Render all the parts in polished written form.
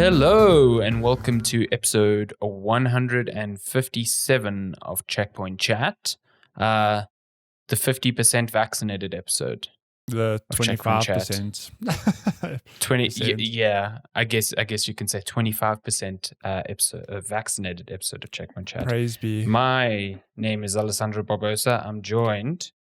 Hello and welcome to episode 157 of Checkpoint Chat, the 50% vaccinated episode. The 25%. 20, yeah, I guess you can say 25% vaccinated episode of Checkpoint Chat. Praise be. My name is Alessandro Barbosa. I'm joined,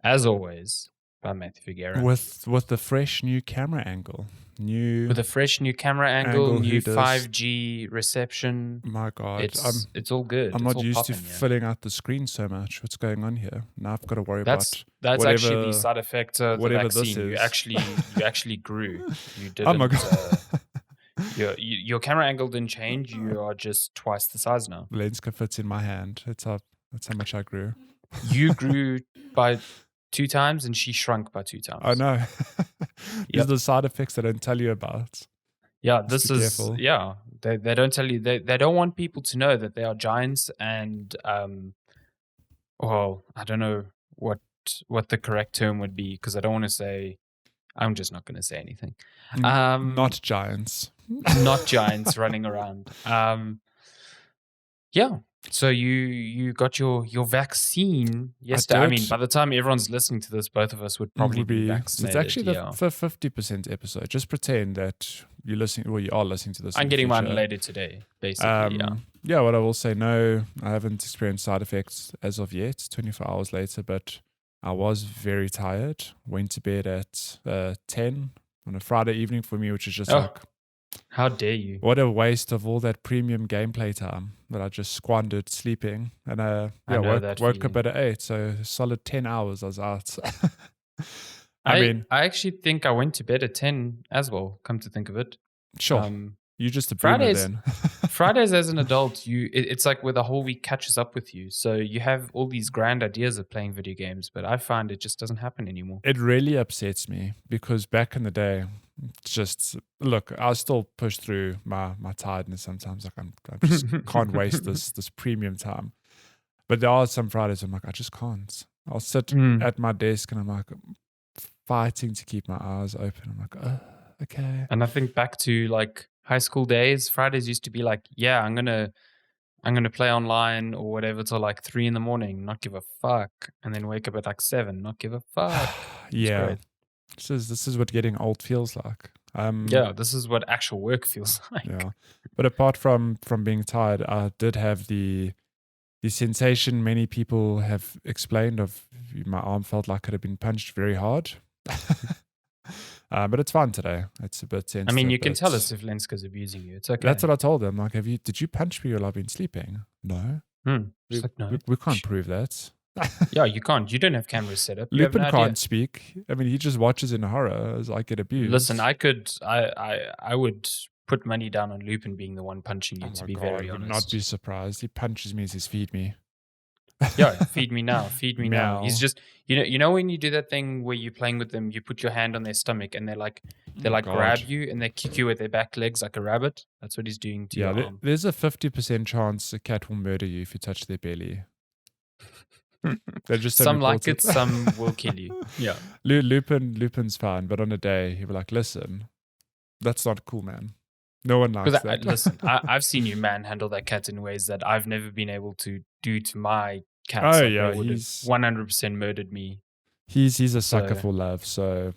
as always, by Matthew Figueroa. With the fresh new camera angle. With a fresh new camera angle, new hooters. 5G reception. My God. It's all good. I'm It's not all used to popping, yeah. filling out the screen so much. What's going on here? Now I've got to worry That's about actually the side effect of the whatever vaccine. this You actually grew. You didn't. Oh my God. Your camera angle didn't change. You are just twice the size now. Lenska fits in my hand. That's how much I grew. You grew by 2 times and she shrunk by 2 times. I know. These Yep. are the side effects they don't tell you about. Yeah, Just be careful. yeah. They don't tell you. They don't want people to know that they are giants and well, I don't know what the correct term would be because I don't want to say. I'm just not going to say anything. Not giants. Not giants running around. Yeah. So you got your vaccine yesterday. I mean, by the time everyone's listening to this, both of us would probably be vaccinated. It's actually the 50% episode. Just pretend that you're listening. Well, you are listening to this. I'm in getting future. mine later today, basically. Yeah. What I will say, no, I haven't experienced side effects as of yet. 24 hours later, but I was very tired. Went to bed at 10 on a Friday evening for me, which is just like, how dare you? what a waste of all that premium gameplay time that I just squandered sleeping. And woke up at 8, so a solid 10 hours I was out. I actually think I went to bed at 10 as well, come to think of it. Sure. You're just a boomer then. Fridays as an adult, it's like where the whole week catches up with you. So you have all these grand ideas of playing video games, but I find it just doesn't happen anymore. It really upsets me because back in the day, look, I still push through my tiredness sometimes. Like I just can't waste this premium time. But there are some Fridays I'm like, I just can't. I'll sit at my desk and I'm like fighting to keep my eyes open. I'm like, oh, okay. And I think back to like high school days, Fridays used to be like, yeah, I'm gonna play online or whatever till like 3 a.m, not give a fuck, and then wake up at like 7, not give a fuck. Yeah. Great. This is what getting old feels like. Yeah, this is what actual work feels like. Yeah. But apart from being tired, I did have the sensation many people have explained of my arm felt like it had been punched very hard. But it's fine today. It's a bit sensitive. I mean, you can tell us if Lenska's abusing you. It's okay. That's what I told them. Like, did you punch me while I've been sleeping? No. She's like, no. We can't prove that. Yeah, you can't. You don't have cameras set up. Lupin can't speak. I mean, he just watches in horror as I get abused. Listen, I would put money down on Lupin being the one punching you, to be very honest. I would not be surprised. He punches me and says, feed me. Yeah, feed me now. Feed me now. Meow. He's just, you know when you do that thing where you're playing with them, you put your hand on their stomach and they grab you and they kick you with their back legs like a rabbit. That's what he's doing to your arm. There's a 50% chance a cat will murder you if you touch their belly. They just some like it, some will kill you. Yeah. Lupin's fine, but on a day he'll be like, listen, that's not cool, man. No one likes that. Listen, I've seen you manhandle that cat in ways that I've never been able to do to my cat. Oh, like yeah, they would have 100% murdered me. He's a sucker for love, so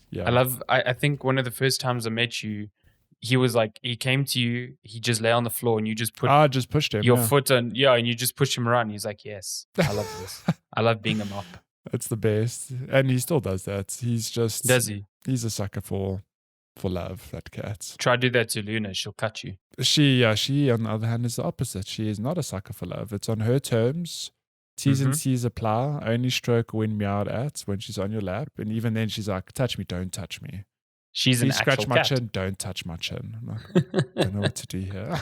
yeah. I think one of the first times I met you, he was like, he came to you, he just lay on the floor and you just pushed him. Your foot on, and you just push him around. He's like, yes, I love this. I love being a mop. That's the best. And he still does that. Does he? He's a sucker for love, that cat. Try to do that to Luna, she'll cut you. She on the other hand is the opposite. She is not a sucker for love. It's on her terms. T's and C's apply. Only stroke when meowed at, when she's on your lap. And even then she's like, touch me, don't touch me. She's an actual scratch my cat. chin, don't touch my chin. I'm like, I don't know what to do here.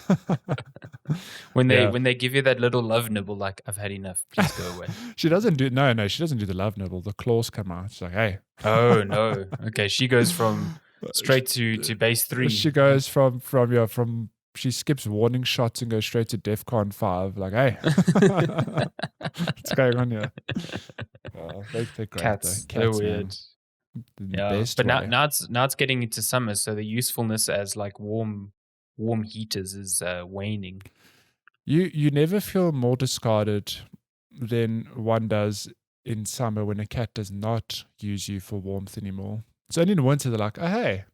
when they give you that little love nibble, like, I've had enough, please go away. She doesn't do the love nibble. The claws come out. She's like, hey. Oh no. Okay, she goes from straight to base 3. She goes from she skips warning shots and goes straight to DEFCON 5. Like, hey, what's going on here? They're great. Cats, though. They're weird. Yeah, but now it's getting into summer, so the usefulness as like warm warm heaters is waning. You never feel more discarded than one does in summer when a cat does not use you for warmth anymore. It's only in winter they're like, oh hey,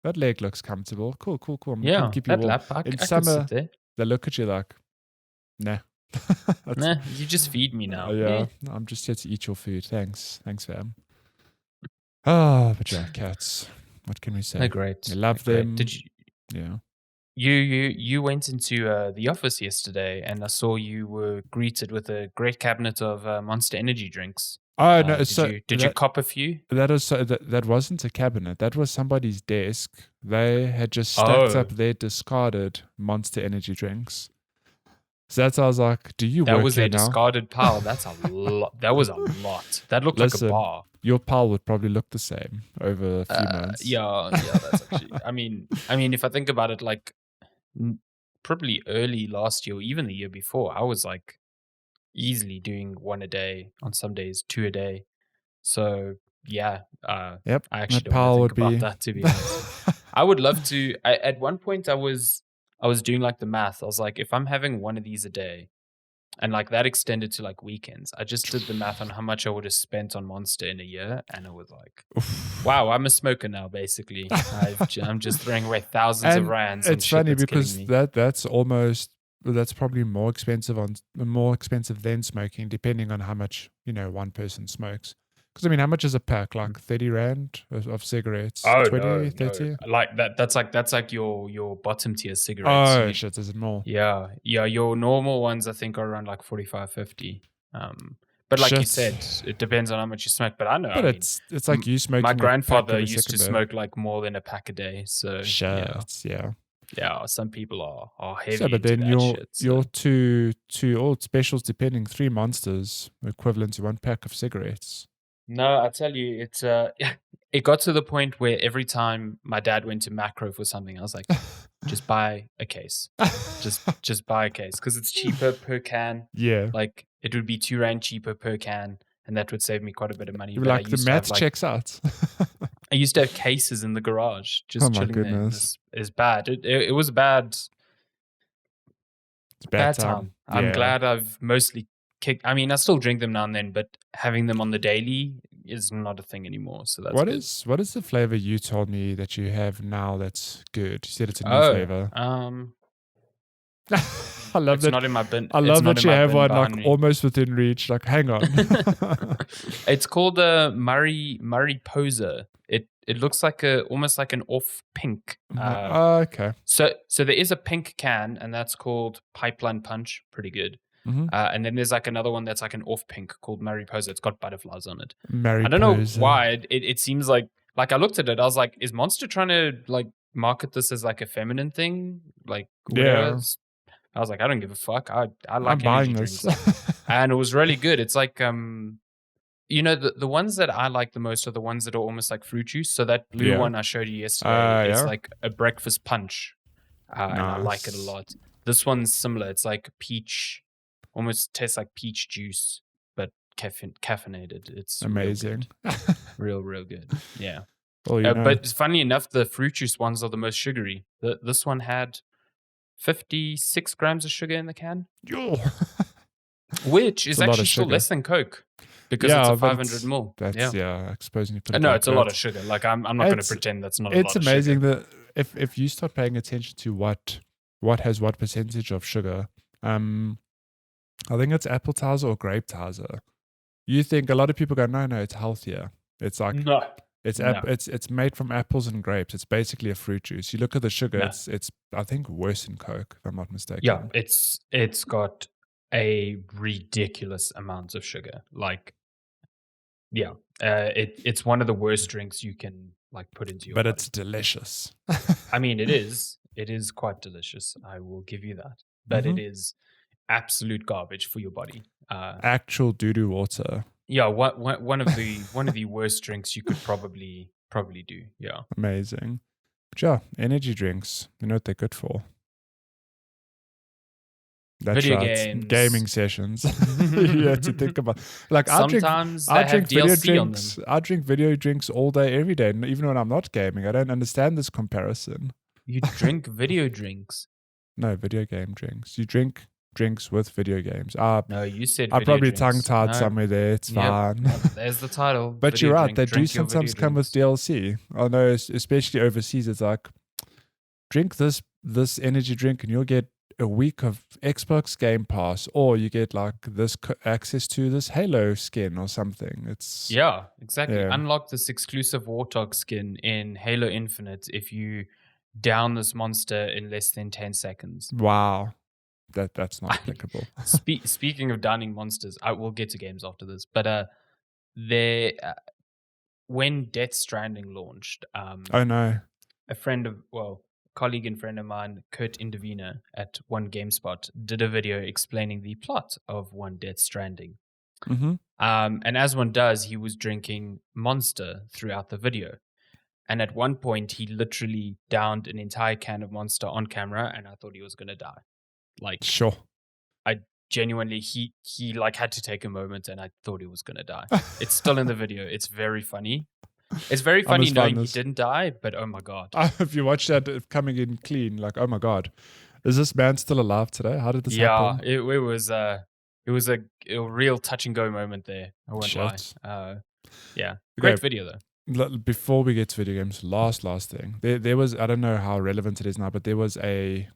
that leg looks comfortable. Cool. I'm gonna come Yeah, keep you that warm. lap, I In could sit summer, there. they look at you like, nah. That's, Nah, you just feed me now. yeah, I'm just here to eat your food. Thanks, fam. Ah, but yeah, cats. What can we say? They're great. I love They're them. great. Did you? Yeah. You went into the office yesterday, and I saw you were greeted with a great cabinet of Monster Energy drinks. Oh no, Did so you cop a few? that wasn't a cabinet. That was somebody's desk. They had just stacked Oh, up their discarded Monster Energy drinks. So that's why I was like, "Do you that work was here their now?" discarded pile. That's a lot. That was a lot. That looked like a Listen, bar. your pile would probably look the same over a few months. Yeah, that's actually. I mean, if I think about it, like probably early last year, or even the year before, I was like easily doing one a day. On some days, two a day. So yeah, Yep, I actually that don't want to pile think would about be. that, to be honest. I would love to. At one point, I was doing like the math. I was like, if I'm having one of these a day, and like that extended to like weekends, I just did the math on how much I would have spent on Monster in a year, and it was like, wow, I'm a smoker now. Basically, I'm just throwing away thousands of And rands on it's shit funny that's killing because me. that's probably more expensive than smoking, depending on how much one person smokes. Because I mean, how much is a pack? Like 30 rand of cigarettes? Oh 20, no, 30? like that. That's like your bottom tier cigarettes. Oh shit, is it more? Yeah. Your normal ones I think are around like 45, 50. But like you Shit. said, it depends on how much you smoke. But I know, But I mean, it's like you my smoking a pack grandfather every used to second day. smoke like more than a pack a day. So yeah, Shit, yeah. some people are heavy So, but into then that shit. your So. two old specials, depending 3 monsters, equivalent to 1 pack of cigarettes. No, I tell you, it's it got to the point where every time my dad went to Macro for something, I was like, just buy a case. Just buy a case because it's cheaper per can. Yeah. Like it would be 2 rand cheaper per can, and that would save me quite a bit of money. You're But I like, the used to have math checks out. I used to have cases in the garage just Oh my chilling there. And goodness. this is bad. It was a bad It's a bad time. I'm Yeah. glad I've mostly kicked. I mean, I still drink them now and then, but having them on the daily is not a thing anymore. So that's good. What is the flavor you told me that you have now that's good? You said it's a new Oh, flavor. I love it's that. not in my bin. I It's love not that in you my have bin one like behind me. almost within reach. Like, hang on. It's called a Murray Poser. It looks like almost like an off pink. Okay. So there is a pink can, and that's called Pipeline Punch. Pretty good. Mm-hmm. And then there's like another one that's like an off pink called Mariposa. It's got butterflies on it. Mariposa. I don't know why. It seems like I looked at it. I was like, is Monster trying to like market this as like a feminine thing? Like whatever. Yeah. I was like, I don't give a fuck. I like I'm buying energy this. drinks. And it was really good. It's like the ones that I like the most are the ones that are almost like fruit juice. So that blue Yeah. one I showed you yesterday is Yeah. like a breakfast punch. And I like it a Nice. lot. This one's similar. It's like peach, almost tastes like peach juice, but caffeinated. It's Amazing. real good. Yeah. Well, you know. But funny enough, the fruit juice ones are the most sugary. This one had 56 grams of sugar in the can, Yo. which is It's a lot of actually still sugar. less than Coke because Yeah, it's a but 500 ml. That's I suppose you put it No, like it's a lot that. of sugar. Like I'm not going to pretend that's not a lot It's of amazing sugar. that if you start paying attention to what has what percentage of sugar, I think it's apple Taza or grape Taza. You think a lot of people go, no, it's healthier. It's like No. it's made from apples and grapes. It's basically a fruit juice. You look at the sugar, No. it's I think worse than Coke, if I'm not mistaken. Yeah, it's got a ridiculous amount of sugar. Like, yeah, it's one of the worst drinks you can like put into your But body. it's delicious. I mean, it is quite delicious. I will give you that. But it is absolute garbage for your body. Actual doo-doo water. Yeah, one of the worst drinks you could probably do. Yeah, Amazing. But yeah, energy drinks. You know what they're good for? That's video right. games, Gaming sessions. You have to think about. Like sometimes I they drink have DLC video on drinks. them. I drink video drinks all day, every day, and even when I'm not gaming. I don't understand this comparison. You drink video drinks. No, video game drinks. You drink drinks with video games. No, you said I video probably tongue drinks. tied No. somewhere there. It's Yep. fine. Yep. There's the title. But Video you're right. drink. They do Drink your video sometimes come with drinks. DLC. I know, especially overseas. It's like drink this energy drink, and you'll get a week of Xbox Game Pass, or you get like this access to this Halo skin or something. It's Yeah, exactly. yeah. Unlock this exclusive Warthog skin in Halo Infinite if you down this monster in less than 10 seconds. Wow. That's not applicable. Speaking of downing monsters, I will get to games after this, but there when Death Stranding launched, Oh no. a colleague and friend of mine, Kurt Indovina at One GameSpot, did a video explaining the plot of One Death Stranding. Mm-hmm. And as one does, he was drinking Monster throughout the video. And at one point, he literally downed an entire can of Monster on camera, and I thought he was going to die. Like, Sure. I genuinely, he like had to take a moment, and I thought he was going to die. It's still in the video. It's very funny. It's very funny knowing he didn't die, but oh my God. If you watch that coming in clean, like, oh my God, is this man still alive today? How did this happen? Yeah, it was a real touch and go moment there. I won't lie. Yeah, great video though. Before we get to video games, last thing. There was, I don't know how relevant it is now, but there was a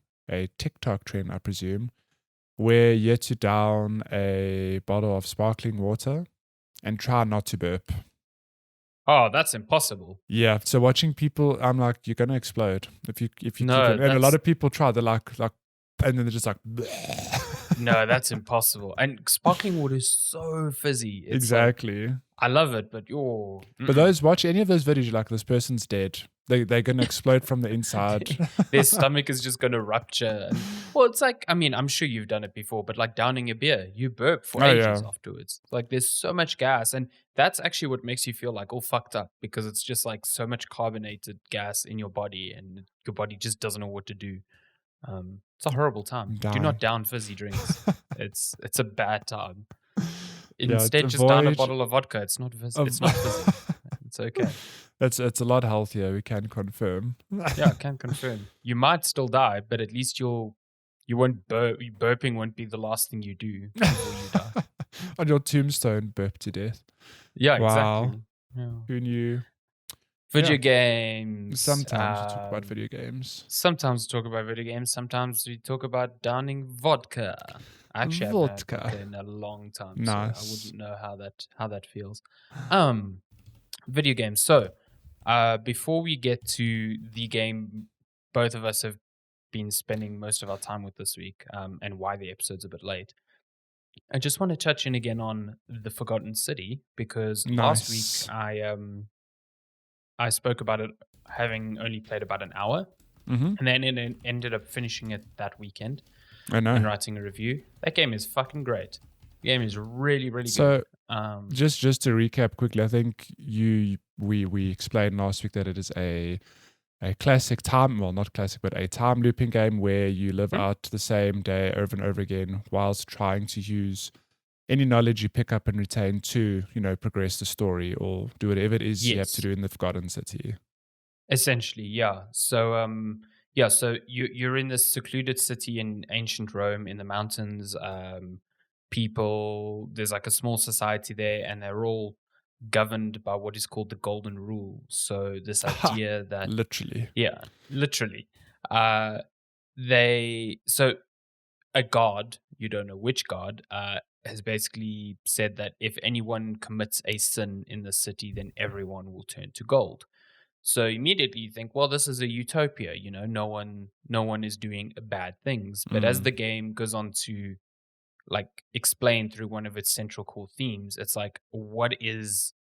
TikTok trend, I presume, where you had to down a bottle of sparkling water and try not to burp. Oh, that's impossible. Yeah. So watching people, I'm like, you're gonna explode if you No, keep it. And a lot of people try. They're like, and then they're just like. Bleh. No, that's impossible. And sparkling water is so fizzy. It's exactly. Like, I love it, but you're. But watch any of those videos, you're like, this person's dead. They're gonna explode from the inside. Their stomach is just gonna rupture. Well, it's like, I mean, I'm sure you've done it before, but like downing a beer, you burp for ages afterwards. Like there's so much gas, and that's actually what makes you feel like all fucked up, because it's just like so much carbonated gas in your body, and your body just doesn't know what to do. It's a horrible time. Do not down fizzy drinks. It's a bad time. Instead, just down a bottle of vodka. It's not fizzy. It's not fizzy. It's okay. It's a lot healthier. We can confirm. Yeah, I can confirm. You might still die, but at least you won't burp. Burping won't be the last thing you do before you die. On your tombstone, burp to death. Yeah, wow. Exactly. Yeah. Who knew? Video games. Sometimes we talk about video games. Sometimes we talk about video games. Sometimes we talk about downing vodka. I actually haven't had vodka in a long time, nice. So I wouldn't know how that feels. Video games. So, before we get to the game both of us have been spending most of our time with this week, and why the episode's a bit late, I just want to touch in again on The Forgotten City, because last week I spoke about it having only played about an hour, and then it ended up finishing it that weekend. I know. And writing a review. That game is fucking great. The game is really, really good. So, just to recap quickly, I think we explained last week that it is a classic not classic, but a time looping game where you live out the same day over and over again whilst trying to use any knowledge you pick up and retain to, progress the story or do whatever it is you have to do in the Forgotten City. Essentially, yeah. So, so you're in this secluded city in ancient Rome in the mountains. There's like a small society there, and they're all governed by what is called the Golden Rule. So this idea that literally, so a god, you don't know which god, has basically said that if anyone commits a sin in the city, then everyone will turn to gold. So immediately you think, well, this is a utopia, no one is doing bad things. But as the game goes on to like explain through one of its central core themes, it's like, what is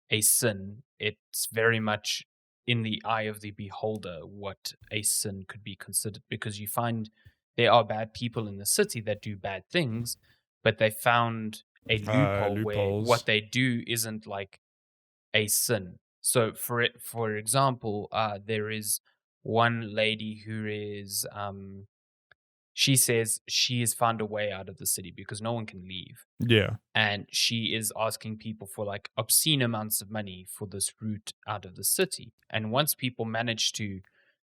a sin? It's very much in the eye of the beholder what a sin could be considered, because you find there are bad people in the city that do bad things, but they found a loophole where what they do isn't like a sin. So for example, there is one lady who is, she says she has found a way out of the city because no one can leave. Yeah. And she is asking people for like obscene amounts of money for this route out of the city. And once people manage to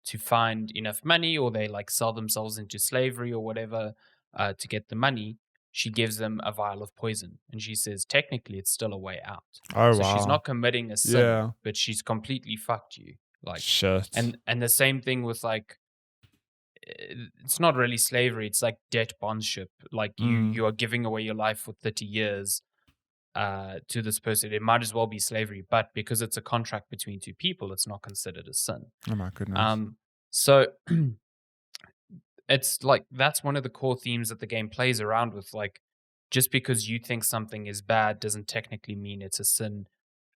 to find enough money, or they like sell themselves into slavery or whatever to get the money, she gives them a vial of poison. And she says, technically, it's still a way out. Oh, So she's wow. not committing a sin, Yeah. but she's completely fucked you. Like, Shit. and the same thing with like, it's not really slavery. It's like debt bondship. Like Mm. you are giving away your life for 30 years to this person. It might as well be slavery, but because it's a contract between two people, it's not considered a sin. Oh, my goodness. So it's like that's one of the core themes that the game plays around with. Like, just because you think something is bad doesn't technically mean it's a sin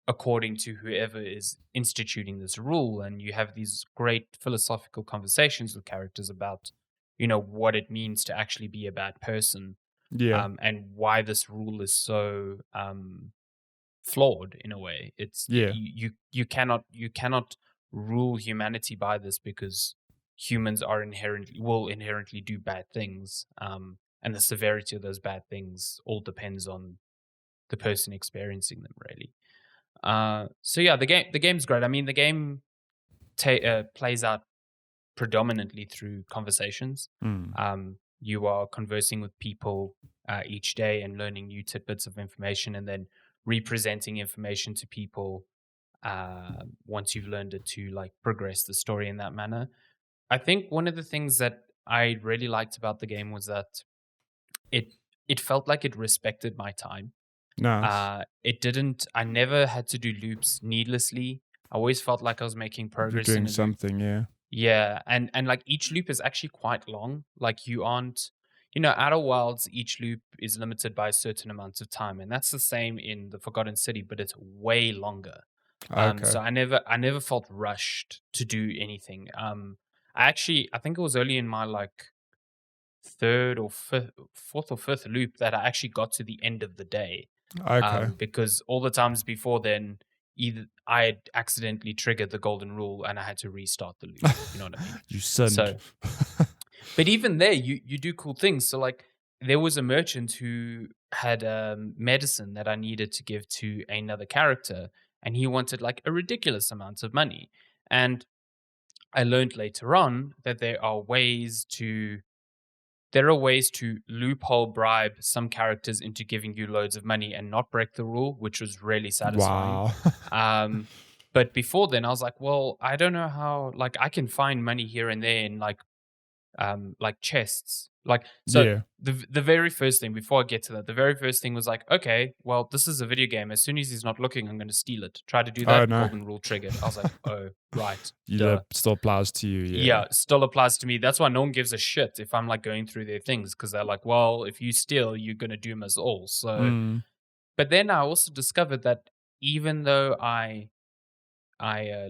according to whoever is instituting this rule. And you have these great philosophical conversations with characters about, what it means to actually be a bad person, Yeah. and why this rule is so flawed in a way. Yeah. You cannot rule humanity by this, because humans will inherently do bad things, and the severity of those bad things all depends on the person experiencing them, really. So yeah, the game's great. I mean, the game plays out predominantly through conversations. Mm. You are conversing with people each day and learning new tidbits of information, and then representing information to people once you've learned it, to like progress the story in that manner. I think one of the things that I really liked about the game was that it it felt like it respected my time. Nice. It didn't. I never had to do loops needlessly. I always felt like I was making You're progress in doing a loop. something, yeah. Yeah, and like each loop is actually quite long. Like you aren't, Outer Wilds, each loop is limited by a certain amount of time, and that's the same in the Forgotten City, but it's way longer. Okay. So I never felt rushed to do anything. I think it was only in my like third or fifth, fourth or fifth loop that I actually got to the end of the day. Okay. Because all the times before then, either I had accidentally triggered the golden rule and I had to restart the loop. You know what I mean? You sinned. So, but even there, you do cool things. So, like, there was a merchant who had medicine that I needed to give to another character, and he wanted like a ridiculous amount of money. And I learned later on that there are ways to loophole bribe some characters into giving you loads of money and not break the rule, which was really satisfying. Wow. But before then, I was like, well, I don't know how. Like, I can find money here and there in like chests. Like, so Yeah. the very first thing, before I get to that, the very first thing was like, okay, well, this is a video game. As soon as he's not looking, I'm going to steal it. Try to do Oh, that. no. Golden rule triggered. I was like, oh, right, You duh. that still applies to you, Yeah, yeah. still applies to me. That's why no one gives a shit if I'm like going through their things, because they're like, well, if you steal, you're gonna doom us all. So, Mm. but then I also discovered that even though I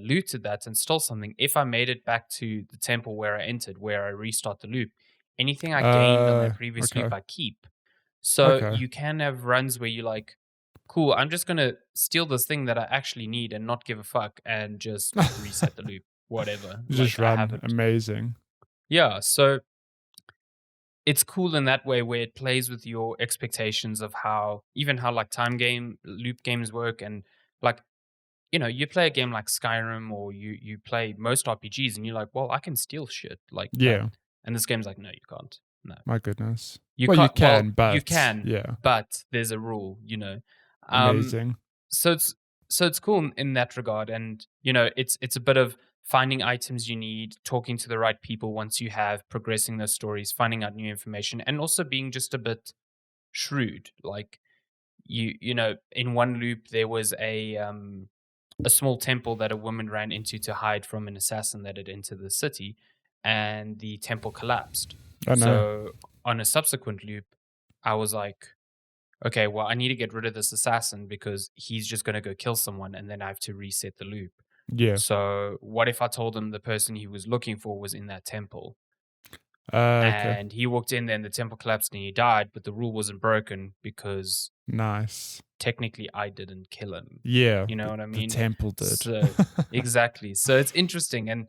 looted that and stole something, if I made it back to the temple where I entered, where I restart the loop, anything I gained on that previous Okay. loop, I keep. So Okay. you can have runs where you're like, cool, I'm just gonna steal this thing that I actually need and not give a fuck and just reset the loop, whatever. You Like just I have run. it. Amazing. Yeah, so it's cool in that way, where it plays with your expectations of how like time game loop games work. And like, you play a game like Skyrim, or you play most RPGs, and you're like, well, I can steal shit like that. Yeah. And this game's like, no, you can't. No. My goodness. You Well, you can't. Well, can, you but can, yeah. but there's a rule. Um Amazing. so it's cool in that regard. And it's a bit of finding items you need, talking to the right people once you have, progressing those stories, finding out new information, and also being just a bit shrewd. Like, in one loop there was a small temple that a woman ran into to hide from an assassin that had entered the city, and the temple collapsed. Oh, no. So on a subsequent loop, I was like, okay, well, I need to get rid of this assassin because he's just going to go kill someone, and then I have to reset the loop. Yeah. So what if I told him the person he was looking for was in that temple, Okay. and he walked in there and the temple collapsed and he died, but the rule wasn't broken because Nice. technically I didn't kill him. Yeah. You know what I The mean? temple did. So exactly. So it's interesting. And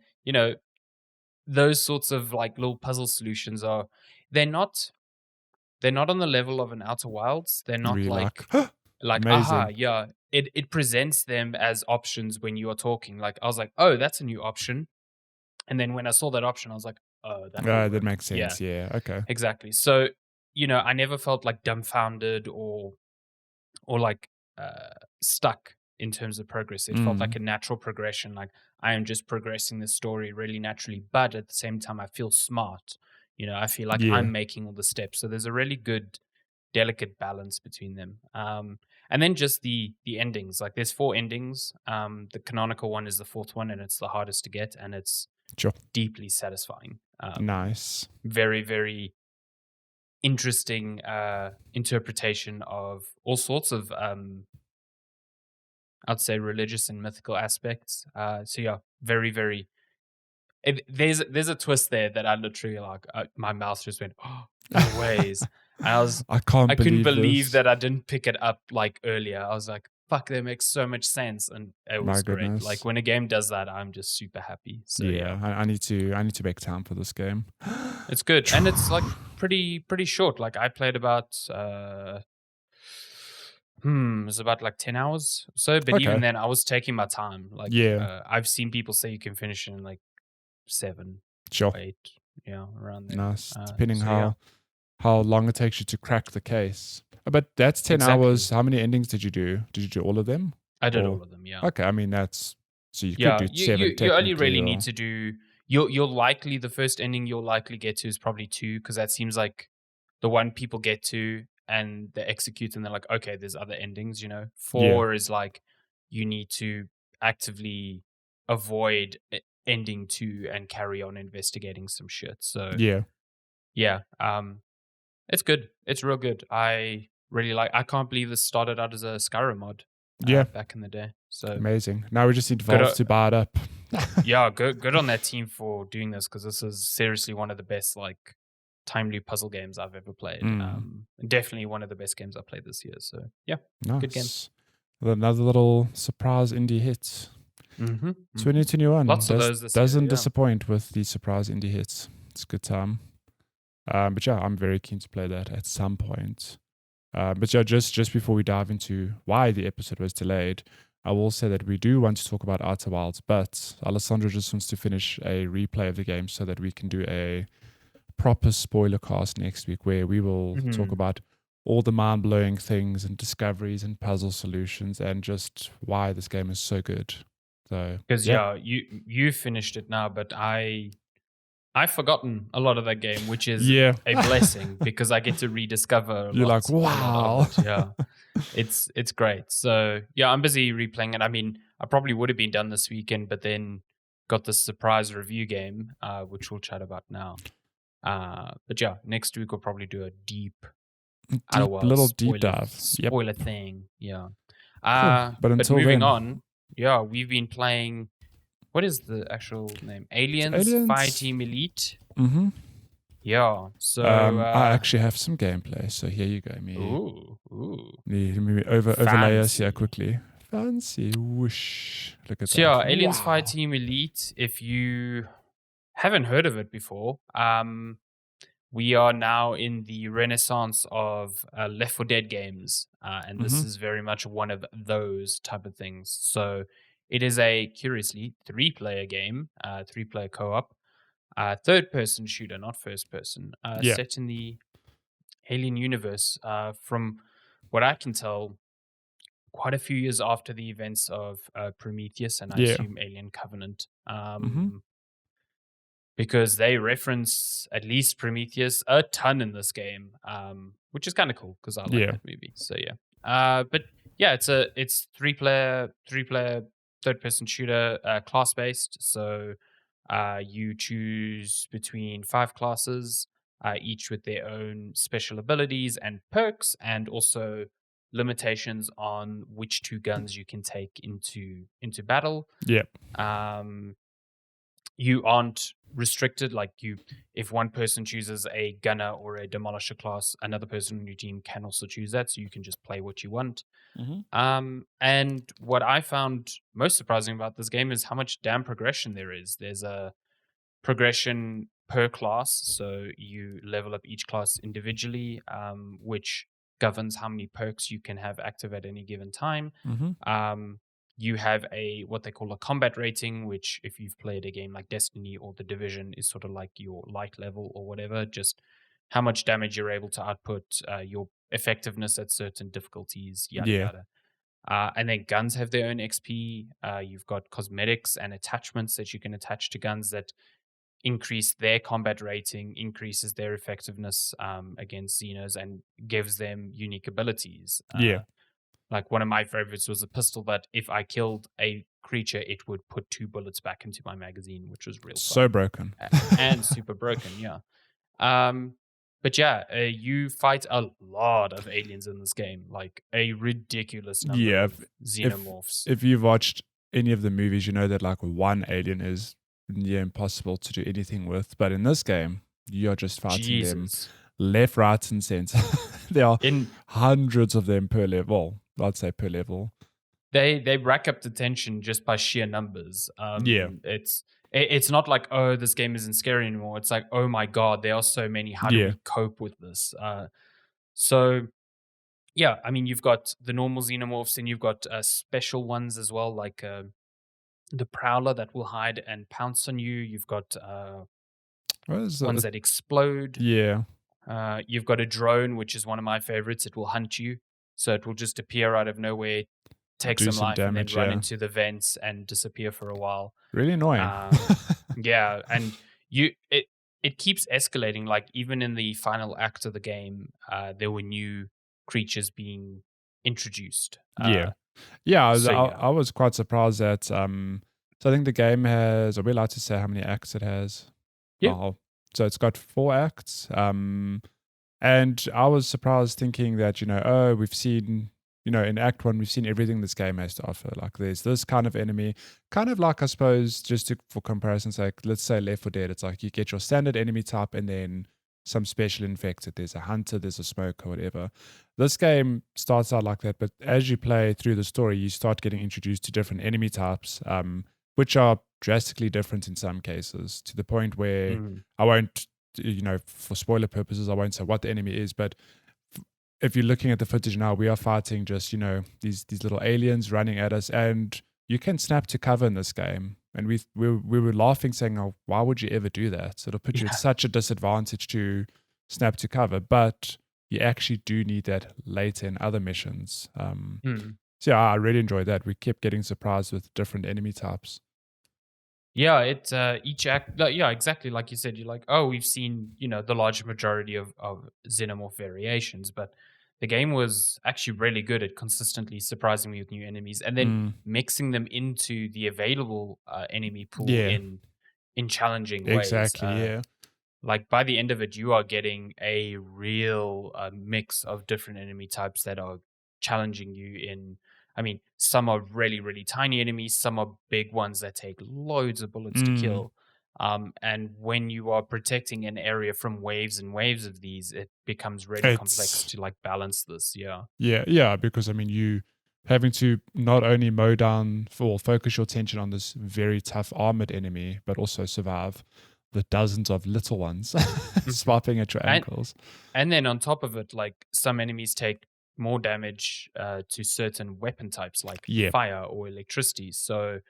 those sorts of like little puzzle solutions they're not they're not on the level of an Outer Wilds. They're Were not you like, like, aha, amazing. yeah. It presents them as options when you are talking. Like, I was like, oh, that's a new option. And then when I saw that option, I was like, oh, that will That work. makes Yeah, sense. Yeah. Okay. exactly. So, I never felt like dumbfounded or like stuck in terms of progress. It felt like Mm. a natural progression. Like I am just progressing the story really naturally, but at the same time, I feel smart. I feel like Yeah. I'm making all the steps. So there's a really good, delicate balance between them. And then just the endings. Like there's four endings. The canonical one is the fourth one, and it's the hardest to get, and it's Sure. deeply satisfying. Nice. Very, very interesting interpretation of all sorts of I'd say religious and mythical aspects. So yeah, very, very. There's a twist there that I literally like. My mouth just went, oh, no ways. And I can't I couldn't believe believe this. that I didn't pick it up like earlier. I was like, fuck, that makes so much sense, and it My was great. Like goodness. when a game does that, I'm just super happy. So yeah, Yeah, I need to make time for this game. it's good, and it's like pretty short. Like I played about it's about like 10 hours or so, but even Okay. then I was taking my time. Like Yeah, I've seen people say you can finish in like 7 sure. or 8, yeah, around there. Nice. Depending So yeah, how long it takes you to crack the case. But that's 10 exactly. hours. How many endings did you do? Did you do all of them? I did all Or of them, yeah. okay, I mean that's so you could Yeah, do you you 7 you only technically really need or to do you'll likely the first ending you'll likely get to is probably 2 because that seems like the one people get to and they execute and they're like, okay, there's other endings, 4 yeah. is like you need to actively avoid ending 2 and carry on investigating some shit. So Yeah. yeah, it's good. It's real good. I really like. I can't believe this started out as a Skyrim mod Yeah. back in the day. So Amazing. Now we just need good. Valve to buy it up. Yeah, good on that team for doing this because this is seriously one of the best like timely puzzle games I've ever played. Mm, Definitely one of the best games I've played this year. So yeah, good game. nice. Another little surprise indie hit. Mm-hmm, mm-hmm. 2021 Lots of those this year. doesn't Yeah. disappoint with the surprise indie hits. It's a good time. But yeah, I'm very keen to play that at some point. But yeah, just before we dive into why the episode was delayed, I will say that we do want to talk about Outer Wilds, but Alessandro just wants to finish a replay of the game so that we can do a proper spoiler cast next week where we will talk Mm-hmm. about all the mind-blowing things and discoveries and puzzle solutions and just why this game is so good. So Because yeah, yeah, you finished it now, but I've forgotten a lot of that game, which is yeah. a blessing because I get to rediscover You're like, a lot of wow. it. Yeah. It's great. So yeah, I'm busy replaying it. I mean, I probably would have been done this weekend, but then got this surprise review game, which we'll chat about now. But yeah, next week we'll probably do a deep Outer Deep Wilds little deep dive. Yep. spoiler thing. Yeah. Cool. But But until moving then, on, yeah, we've been playing. What is the actual name? it's Aliens aliens. Fireteam Elite. Mm-hmm. Yeah. So I actually have some gameplay, so here you go. ooh. Me overlay us here Fancy. quickly. Fancy whoosh. Look at So that. yeah, Aliens Wow. Fireteam Elite. If you haven't heard of it before, we are now in the renaissance of Left 4 Dead games, and this Mm-hmm. is very much one of those type of things. So it is a curiously 3-player game, 3-player co-op, third-person shooter, not first-person, Yeah. set in the Alien universe. From what I can tell, quite a few years after the events of Prometheus and I Yeah. assume Alien Covenant. Mm-hmm. Because they reference at least Prometheus a ton in this game, which is kind of cool because I like Yeah. that movie. So yeah, but yeah, it's three player third person shooter, class based. So you choose between 5 classes, each with their own special abilities and perks, and also limitations on which 2 guns you can take into battle. Yeah. Um, you aren't restricted. Like if one person chooses a gunner or a demolisher class, another person on your team can also choose that, so you can just play what you want. Mm-hmm. And what I found most surprising about this game is how much damn progression there is. There's a progression per class, so you level up each class individually, which governs how many perks you can have active at any given time. Mm-hmm. um, you have what they call a combat rating, which if you've played a game like Destiny or The Division is sort of like your light level or whatever, just how much damage you're able to output, your effectiveness at certain difficulties, yada Yeah. yada. And then guns have their own XP. You've got cosmetics and attachments that you can attach to guns that increase their combat rating, increases their effectiveness against Xenos, and gives them unique abilities. Yeah. Like one of my favorites was a pistol that if I killed a creature, it would put 2 bullets back into my magazine, which was real So fun broken. and super broken. Yeah. Um, but yeah, you fight a lot of aliens in this game, like a ridiculous number Yeah. of xenomorphs. If you've watched any of the movies, you know that like one alien is near impossible to do anything with. But in this game, you're just fighting them Jesus. left, right, and center. There are In hundreds of them per level. I'd say per level. they rack up the tension just by sheer numbers. Yeah. It's not like, oh, this game isn't scary anymore. It's like, oh my god, there are so many. How do Yeah. we cope with this? So yeah, I mean, you've got the normal xenomorphs, and you've got special ones as well, like the prowler that will hide and pounce on you. You've got What is ones it? that explode. Yeah. You've got a drone, which is one of my favorites. It will hunt you, so it will just appear out of nowhere, take Do some some life, and then damage. run Yeah. into the vents and disappear for a while. Really annoying. Yeah, and it keeps escalating. Like even in the final act of the game, there were new creatures being introduced. Yeah. Yeah, So yeah, I was quite surprised that so I think the game has, are we allowed to say how many acts it has? yeah, Oh, so it's got 4 acts. And I was surprised thinking that, oh, we've seen, in Act 1, we've seen everything this game has to offer. Like there's this kind of enemy, kind of like, I suppose, for comparison's sake, let's say Left 4 Dead. It's like you get your standard enemy type and then some special infected. There's a hunter, there's a smoker, whatever. This game starts out like that, but as you play through the story, you start getting introduced to different enemy types, which are drastically different in some cases, to the point where mm, I won't, for spoiler purposes, I won't say what the enemy is, but if you're looking at the footage now, we are fighting just, these little aliens running at us, and you can snap to cover in this game. And we were laughing, saying, "Oh, why would you ever do that? It'll put you at such a disadvantage to snap to cover." But you actually do need that later in other missions. mm. So yeah, I really enjoyed that. We kept getting surprised with different enemy types. Yeah, it each act. Yeah, exactly like you said. You're like, oh, we've seen the large majority of xenomorph variations, but the game was actually really good at consistently surprising me with new enemies, and then Mm, mixing them into the available enemy pool yeah, in challenging ways. exactly. Yeah, Like by the end of it, you are getting a real mix of different enemy types that are challenging you in. I mean, some are really, really tiny enemies, some are big ones that take loads of bullets to mm, kill. And when you are protecting an area from waves and waves of these, it becomes really complex it's to like balance this. Yeah. yeah, because I mean, you having to not only mow down or focus your attention on this very tough armored enemy, but also survive the dozens of little ones swiping at your And ankles. and then on top of it, like some enemies take more damage to certain weapon types like Yeah. fire or electricity. So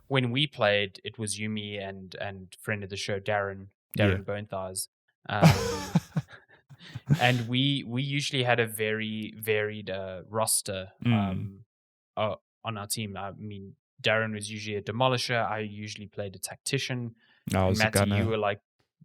when we played, it was Yumi and friend of the show Yeah. Darren Bone Thighs. Um, and we usually had a very varied roster Mm. on our team. I mean, Darren was usually a demolisher. I usually played a tactician, I and was a Matty, you gunner. were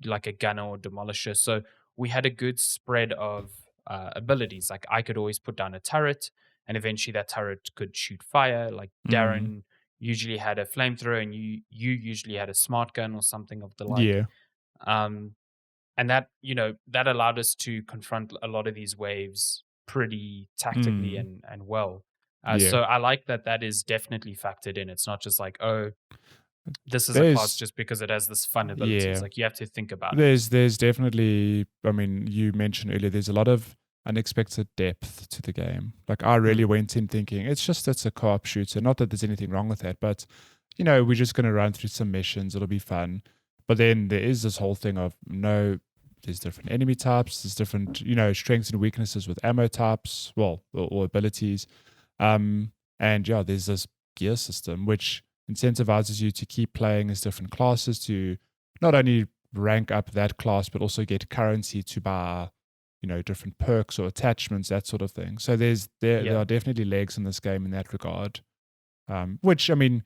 like a gunner or demolisher. So we had a good spread of abilities. Like I could always put down a turret, and eventually that turret could shoot fire. Like Mm. Darren usually had a flamethrower, and you usually had a smart gun or something of the like. Yeah. Um, and that allowed us to confront a lot of these waves pretty tactically Mm. and well. Yeah. So I like that is definitely factored in. It's not just like, oh, this is a class There's just because it has this fun ability. It's yeah. like you have to think about it. There's definitely, I mean, you mentioned earlier, there's a lot of unexpected depth to the game. Like I really Mm, went in thinking it's a co-op shooter. Not that there's anything wrong with that, but we're just gonna run through some missions, it'll be fun. But then there is this whole thing of no, there's different enemy types, there's different, strengths and weaknesses with ammo types, well, or abilities. And yeah, there's this gear system which incentivizes you to keep playing as different classes to not only rank up that class, but also get currency to buy, different perks or attachments, that sort of thing. So there Yeah. are definitely legs in this game in that regard. Which I mean,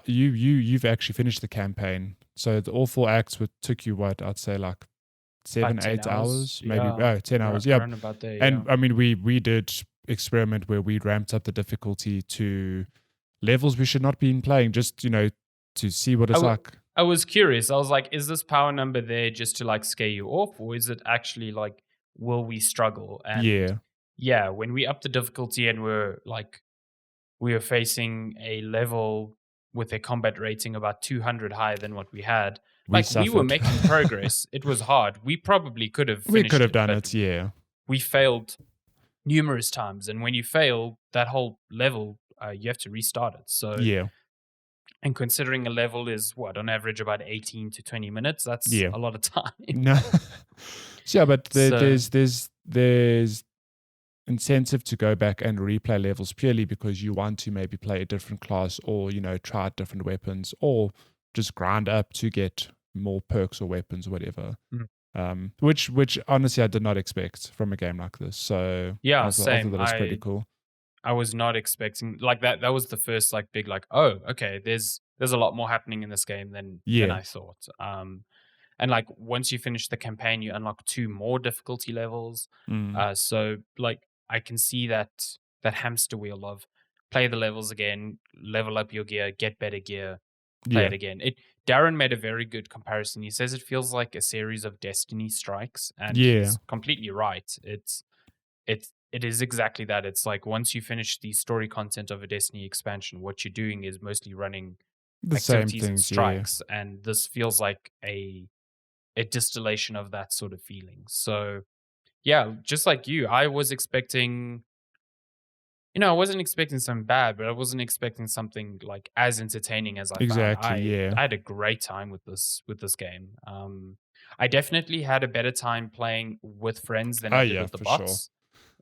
you've actually finished the campaign. So the all four acts took you what I'd say like About seven, 10 8 hours. hours, maybe Yeah. 10 hours. Yeah. Around about there. And Yeah. I mean, we did experiment where we ramped up the difficulty to levels we should not be in playing, just to see what I, it's w- like. I was curious. I was like, is this power number there just to like scare you off, or is it actually like, will we struggle? And Yeah, yeah, when we upped the difficulty and we were facing a level with a combat rating about 200 higher than what we had, we like we were suffered. making progress. It was hard. We probably could have We could finished have it, done but it. Yeah, we failed numerous times. And when you fail that whole level, you have to restart it. So, yeah, and considering a level is what on average about 18 to 20 minutes, that's yeah. a lot of time. No. So yeah, but So, there's incentive to go back and replay levels purely because you want to maybe play a different class or try out different weapons or just grind up to get more perks or weapons or whatever. mm, Which honestly I did not expect from a game like this. So yeah, I thought same. that was pretty cool. I was not expecting like that. That was the first like big like, oh, okay, there's a lot more happening in this game than Yeah. I thought. And like once you finish the campaign, you unlock 2 more difficulty levels. Mm. So like I can see that hamster wheel of play the levels again, level up your gear, get better gear, play Yeah. it again. It Darren made a very good comparison. He says it feels like a series of Destiny strikes, and Yeah. he's completely right. It is exactly that. It's like once you finish the story content of a Destiny expansion, what you're doing is mostly running The same activities and things, yeah. strikes, and this feels like a distillation of that sort of feeling. So yeah, just like you, I wasn't expecting something bad, but I wasn't expecting something like as entertaining as I found. Exactly, yeah. I had a great time with this game. I definitely had a better time playing with friends than Oh I did yeah, with the for sure. bots.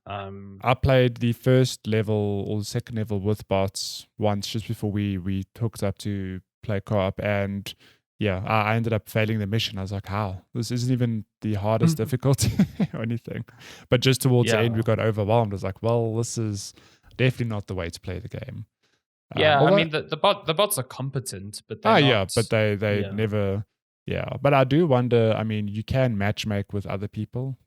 Um, I played the first level or the second level with bots once just before we hooked up to play co-op, and yeah, I ended up failing the mission. I was like, how? This isn't even the hardest difficulty or anything. But just towards the end we yeah, got overwhelmed. I was like, well, this is definitely not the way to play the game. yeah. I Although mean, the bots are competent, but they're ah yeah, not. but they Yeah. never yeah. But I do wonder, I mean, you can matchmake with other people.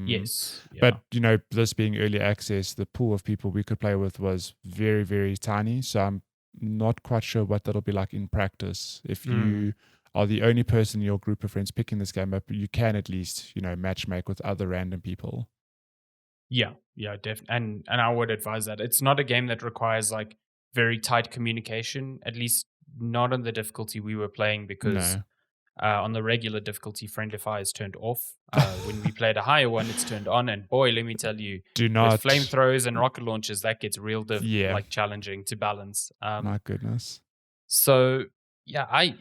Yes. But Yeah. this being early access, the pool of people we could play with was very, very tiny. So I'm not quite sure what that'll be like in practice. If Mm. you are the only person in your group of friends picking this game up, you can at least, matchmake with other random people. Yeah. Yeah. And I would advise that it's not a game that requires like very tight communication. At least not on the difficulty we were playing, because No. on the regular difficulty, friendly fire is turned off. When we played a higher one, it's turned on. And boy, let me tell you, Do with not. flamethrowers and rocket launchers, that gets Yeah. like challenging to balance. My goodness. So yeah, I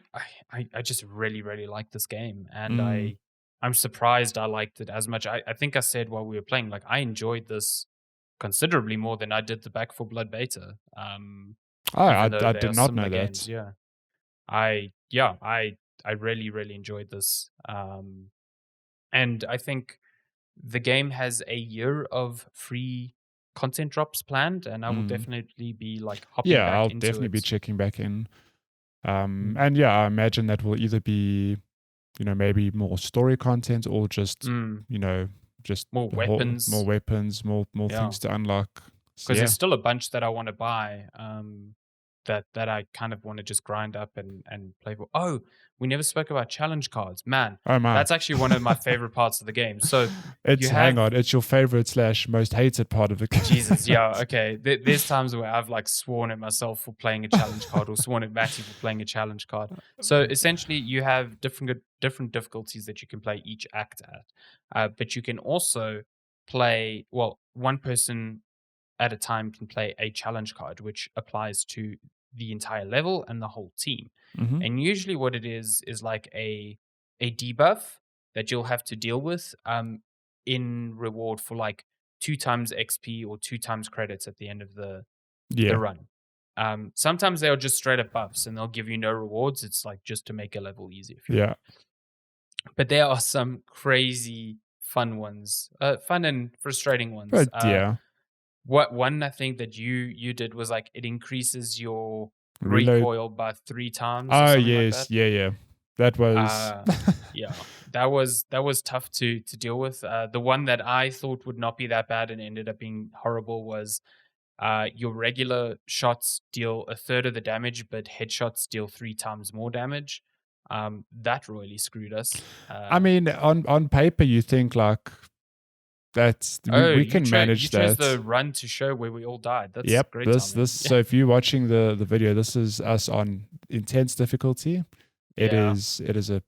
just really really like this game, and Mm. I'm surprised I liked it as much. I think I said while we were playing, like I enjoyed this considerably more than I did the Back for Blood beta. Oh, Even though I they did are not similar know games, that. yeah. I really really enjoyed this, and I think the game has a year of free content drops planned, and I will Mm. definitely be like hopping Yeah, back I'll into definitely be it. checking back in. Mm. And yeah, I imagine that will either be, maybe more story content or just, Mm. you know, just More more weapons. weapons, more Yeah, things to unlock. So because there's yeah. still a bunch that I want to buy. That I kind of want to just grind up and play for. Oh, we never spoke about challenge cards, man. Oh my. That's actually one of my favorite parts of the game. So you Hang have on, it's your favorite slash most hated part of the game. Jesus, yeah, okay. There's times where I've like sworn at myself for playing a challenge card, or sworn at Matty for playing a challenge card. So essentially, you have different difficulties that you can play each act at, but you can also play. Well, one person at a time can play a challenge card, which applies to the entire level and the whole team. Hmm. And usually, what it is like a debuff that you'll have to deal with in reward for like 2 times XP or 2 times credits at the end of Yeah. the run. Sometimes they'll just straight up buffs and they'll give you no rewards. It's like just to make a level easier for you. Yeah. But there are some crazy fun ones, fun and frustrating ones. But yeah. What one I think that you did was like it increases your Reload. recoil by 3 times or Oh something like that. yes. Yeah, yeah. That was Uh, yeah, that was tough to deal with. The one that I thought would not be that bad and ended up being horrible was your regular shots deal a third of the damage, but headshots deal 3 times more damage. That royally screwed us. I mean, on paper you think like that's Oh, we you can chose you manage chose the that. run to show where we all died. That's Yep. great This timing. so if you're watching the video, this is us on intense difficulty. Yeah, It is a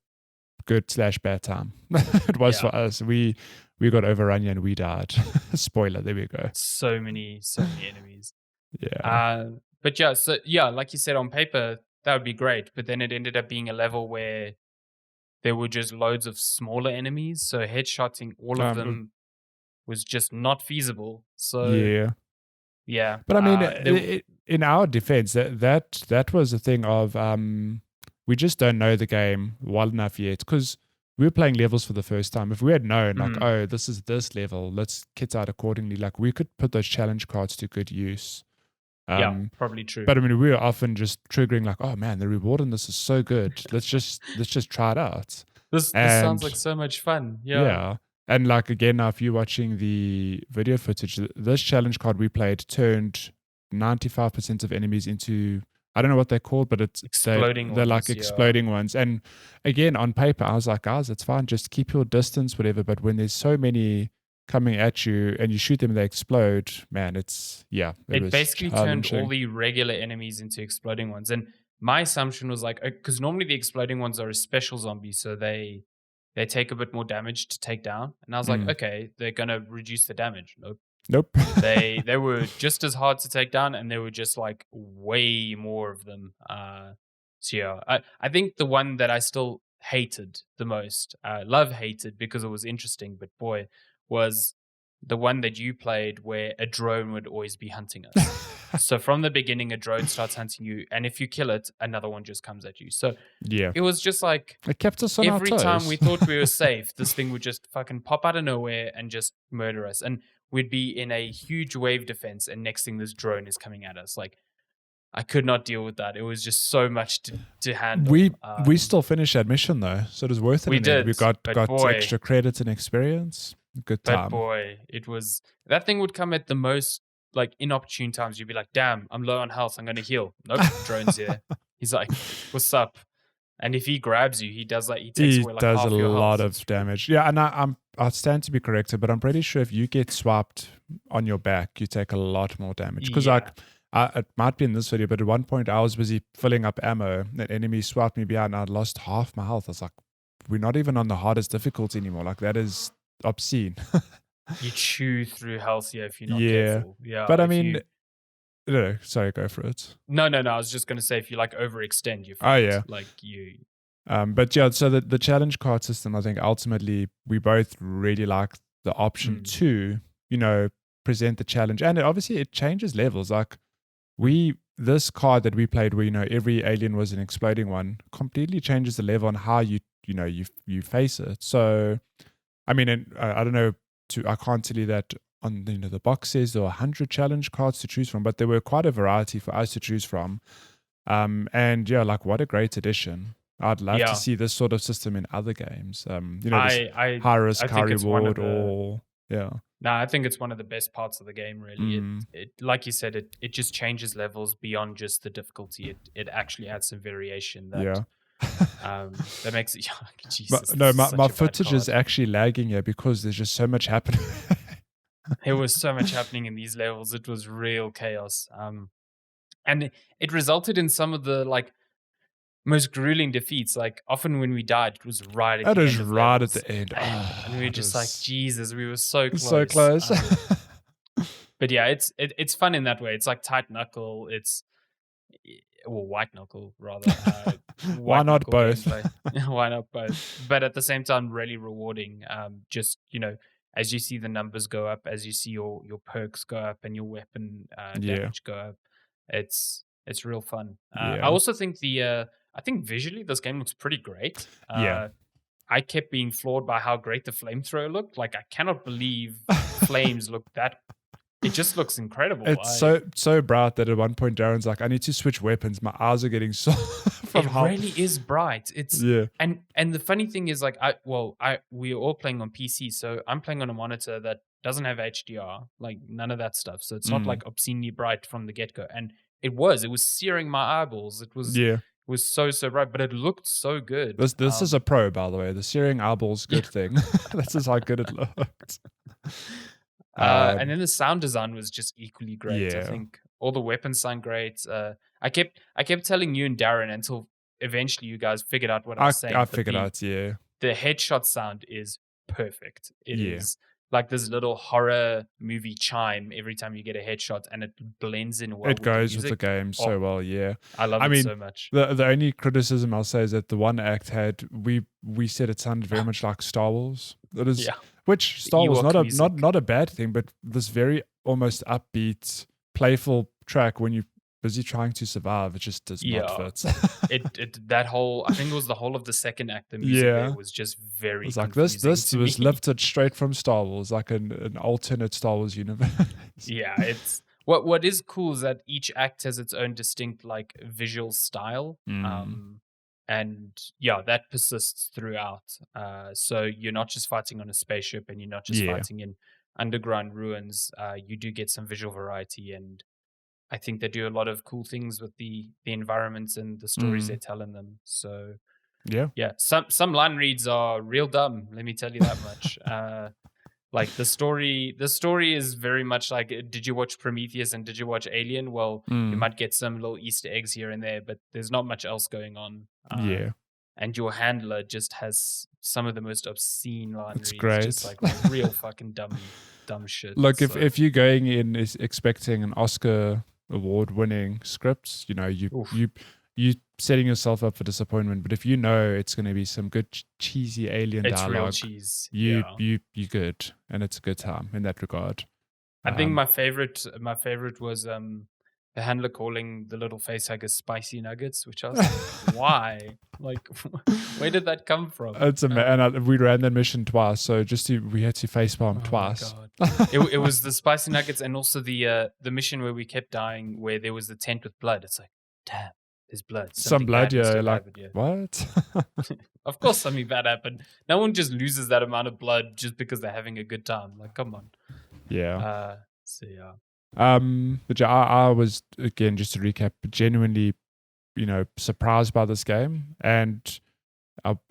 good slash bad time. It was yeah. for us. We got overrun and we died. Spoiler, there we go. So many enemies. Yeah. Uh, but yeah, so yeah, like you said, on paper that would be great, but then it ended up being a level where there were just loads of smaller enemies, so headshotting all of Um them was just not feasible. So yeah. yeah, But I mean, there. in our defense, that was a thing of we just don't know the game well enough yet because we were playing levels for the first time. If we had known, like, Mhm. oh, this is this level, let's kit out accordingly. Like, we could put those challenge cards to good use. Yeah, Um, probably true. but I mean, we were often just triggering like, oh man, the reward in this is so good. Let's just try it out. This sounds like And so much fun. Yeah. yeah. And like again, now if you're watching the video footage, this challenge card we played turned 95% of enemies into I don't know what they're called, but Exploding they're like ones, yeah. exploding ones. And again, on paper, I was like, guys, it's fine, just keep your distance, whatever. But when there's so many coming at you and you shoot them and they explode, man, it It was basically turned all challenging. the regular enemies into exploding ones, and my assumption was like, because normally the exploding ones are a special zombie, so they take a bit more damage to take down, and I was like, Mm. "Okay, they're gonna reduce the damage." Nope. Nope. They were just as hard to take down, and there were just, like, way more of them, so yeah, I think the one that I still hated the most, love hated because it was interesting, but boy, was the one that you played where a drone would always be hunting us. So from the beginning, a drone starts hunting you, and if you kill it, another one just comes at you. So Yeah. it was just like It kept us on our every time we toes. thought we were safe, this thing would just fucking pop out of nowhere and just murder us. And we'd be in a huge wave defense, and next thing, this drone is coming at us. Like I could not deal with that. It was just so much to We handle. we still finished that mission though, so it was worth it We in the end. We did, got extra credits and experience. Good but time. boy, it was that thing would come at the most like inopportune times. You'd be like, "Damn, I'm low on health. I'm gonna heal." Nope, drone's here. He's like, "What's up?" And if he grabs you, he does like he takes He away like does a half your lot health. of It's damage. Yeah, and I stand to be corrected, but I'm pretty sure if you get swapped on your back, you take a lot more damage. Because yeah, it might be in this video, but at one point I was busy filling up ammo. An enemy swapped me behind, and I'd lost half my health. I was like, we're not even on the hardest difficulty anymore. Like that is obscene. you chew through health here if you're not Yeah, careful. Yeah, but I if mean, you no, sorry, go for it. no. I was just gonna say if you like overextend, you're Oh fucked. yeah. Like you, But yeah, so the challenge card system, I think ultimately we both really like the option mm, to, you know, present the challenge. And obviously it changes levels. Like this card that we played where, you know, every alien was an exploding one completely changes the level on how you face it. So, I mean, and, I don't know, I can't tell you that on, you know, the box says there were 100 challenge cards to choose from, but there were quite a variety for us to choose from. And yeah, like what a great addition. I'd love to yeah. see this sort of system in other games. You know, this I I high I risk, high think it's one of reward, the or yeah. No, I think it's one of the best parts of the game, really. It Mm, it like you said, it just changes levels beyond just the difficulty. It actually adds some variation yeah. that makes it Jesus, But this no, is my such a bad footage is card. actually lagging here because there's just so much happening. There was so much happening in these levels. It was real chaos. And it resulted in some of the like most grueling defeats. Like often when we died, it was right at That the is end of right at levels. the end. And we Oh, were it just like, was Jesus, we were so so close. close. But yeah, it's fun in that way. It's like tight knuckle. It's well, white knuckle rather. Why White not knuckle both? gameplay. Why not both? But at the same time, really rewarding. Just as you see the numbers go up, as you see your perks go up and your weapon Yeah. damage go up. It's real fun. I Yeah. also think I think visually this game looks pretty great. Yeah. I kept being floored by how great the flamethrower looked. Like I cannot believe flames look that. It just looks incredible. It's so bright that at one point Darren's like, I need to switch weapons. My eyes are getting so from It how really is bright. It's yeah. and the funny thing is like we're all playing on PC, so I'm playing on a monitor that doesn't have HDR, like none of that stuff. So it's not like obscenely bright from the get-go. And it was searing my eyeballs. Yeah. It was so bright, but it looked so good. This is a pro, by the way. The searing eyeballs good thing. This is how good it looked. And then the sound design was just equally great. I Yeah. think all the weapons sound great. I kept telling you and Darren until eventually you guys figured out what I was saying. I but figured out, yeah. The headshot sound is perfect. It Yeah. is like this little horror movie chime every time you get a headshot, and it blends in well. It goes with the music. game so well, yeah. I love it so much. The only criticism I'll say is that the one act had we said it sounded very much like Star Wars. It is, which Star Wars not a bad thing, but this very almost upbeat, playful track when you're busy trying to survive, it just does not fit. That whole, I think it was the whole of the second act. The music there was just very. It's like this was lifted straight from Star Wars, like an alternate Star Wars universe. Yeah, it's what is cool is that each act has its own distinct like visual style. And yeah, that persists throughout. So you're not just fighting on a spaceship, and you're not just fighting in underground ruins. You do get some visual variety, and I think they do a lot of cool things with the environments and the stories they tell in them. So yeah. Some line reads are real dumb. Let me tell you that much. Like the story is very much like, did you watch Prometheus and did you watch Alien? Well, you might get some little Easter eggs here and there, but there's not much else going on. And your handler just has some of the most obscene line reads. Great. Just like real fucking dumb shit. Look, if you're going in is expecting an Oscar award-winning script, you setting yourself up for disappointment. But if you know it's going to be some good cheesy alien dialogue, real cheese. You good, and it's a good time in that regard. I think my favorite was the handler calling the little facehuggers spicy nuggets, which I was like, why? Like, where did that come from? It's and we ran that mission twice, so we had to facepalm twice. It was the spicy nuggets, and also the mission where we kept dying, where there was the tent with blood. It's like, damn, there's blood. Some blood, like what? Of course, something bad happened. No one just loses that amount of blood just because they're having a good time. Like, come on. Yeah. So yeah. But yeah, I was, again, just to recap, genuinely, surprised by this game, and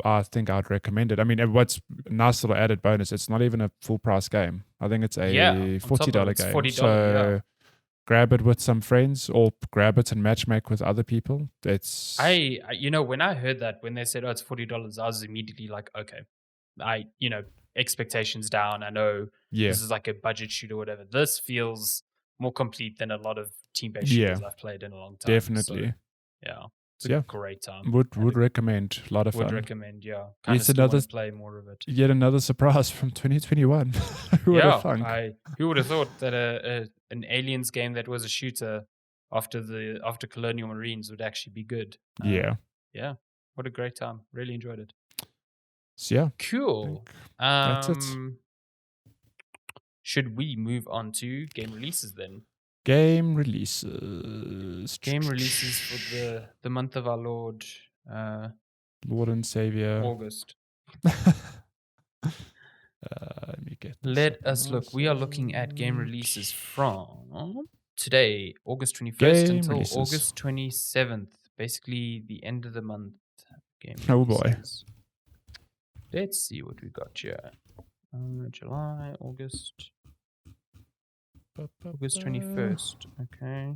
I think I'd recommend it. I mean, what's a nice little added bonus, it's not even a full price game. I think it's a $40 game. $40, so grab it with some friends, or grab it and matchmake with other people. It's when I heard that, when they said, oh, it's $40, I was immediately like, okay, expectations down. I know this is like a budget shoot or whatever. This feels more complete than a lot of team-based shooters I've played in a long time. Definitely. So, yeah. It's a great time. Would recommend. A lot of fun. Would recommend, yeah. Kind of still want to play more of it. Yet another surprise from 2021. Who would have thunk? Who would have thought that an Aliens game that was a shooter after Colonial Marines would actually be good? Yeah. What a great time. Really enjoyed it. So yeah. Cool. That's it. Should we move on to game releases then? Game releases. Game releases for the month of our Lord. Lord and Savior. August. Let me get Let us look. We are looking at game releases from today, August 21st, until August 27th. Basically, the end of the month. Game releases. Oh boy. Let's see what we got here. July, August 21st. Okay.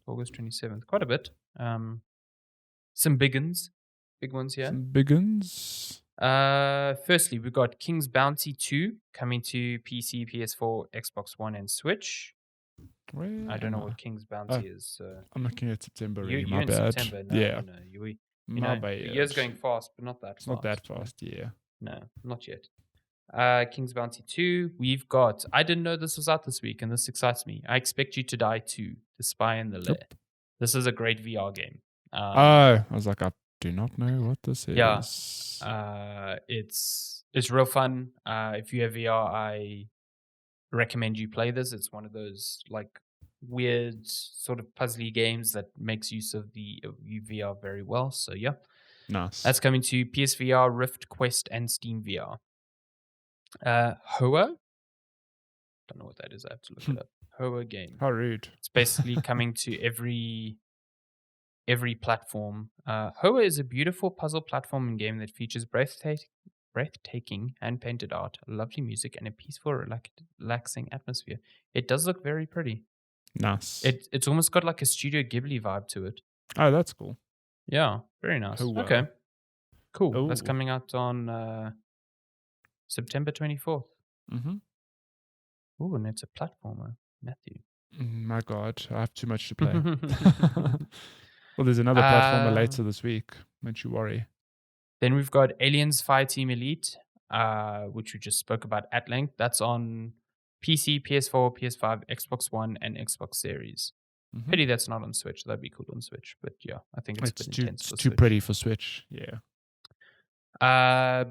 August 27th. Quite a bit. Some big ones here. Some big ones. Firstly, we got King's Bounty 2 coming to PC, PS4, Xbox One, and Switch. I don't know what King's Bounty is. I'm looking at September. You're my in bad. September. No, my bad. The year's going fast, but not that fast. It's not that fast, yeah. No, not yet. King's Bounty 2. We've got, I didn't know this was out this week, and this excites me. I Expect You to Die 2, The Spy in the Lair. This is a great VR game. I was like, I do not know what this Yeah. is. It's real fun. If you have VR, I recommend you play this. It's one of those like weird sort of puzzly games that makes use of the VR very well. So yeah, Nice. that's coming to PSVR, Rift, Quest, and Steam VR. Hoa, don't know what that is. I have to look it up. Hoa game. How rude. It's basically coming to every platform. Hoa is a beautiful puzzle platforming game that features breathtaking hand-painted art, lovely music, and a peaceful, relaxing atmosphere. It does look very pretty. Nice. It's almost got like a Studio Ghibli vibe to it. Oh, that's cool. Yeah, very nice. Hoa. Okay, cool. That's Ooh. coming out on September 24th. Mm-hmm. Ooh, and it's a platformer, Matthew. My God, I have too much to play. Well, there's another platformer later this week. Don't you worry. Then we've got Aliens Fireteam Elite, which we just spoke about at length. That's on PC, PS4, PS5, Xbox One, and Xbox Series. Mhm. Pity that's not on Switch. That'd be cool on Switch. But yeah, I think it's a bit intense for too Switch. pretty for Switch. Yeah.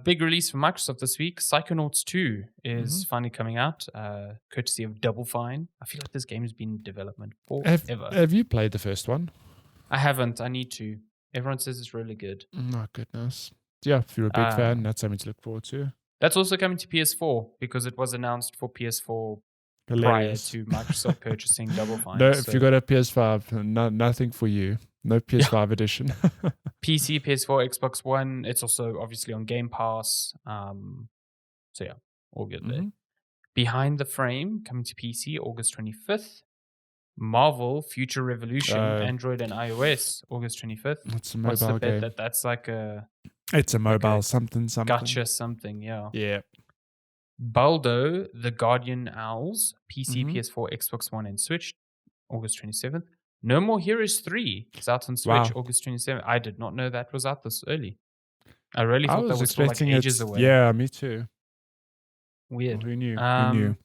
Big release from Microsoft this week. Psychonauts 2 is finally coming out, courtesy of Double Fine. I feel like this game has been in development forever. Have you played the first one? I haven't. I need to. Everyone says it's really good. My goodness. Yeah, if you're a big fan, that's something to look forward to. That's also coming to PS4 because it was announced for PS4 Hilarious. prior to Microsoft purchasing Double Fine. No, if you got a PS5, nothing for you. No PS5 edition. PC, PS4, Xbox One. It's also obviously on Game Pass. So yeah, all good there. Behind the Frame coming to PC August 25th. Marvel Future Revolution, Android and iOS, August 25th. It's a mobile game. That's like a... It's a mobile something. Gotcha something, yeah. Yeah. Baldo, The Guardian Owls, PC, PS4, Xbox One, and Switch, August 27th. No More Heroes 3 is out on Switch, August 27th. I did not know that was out this early. I really thought that was still like ages away. Yeah, me too. Weird. Well, who knew? Who knew?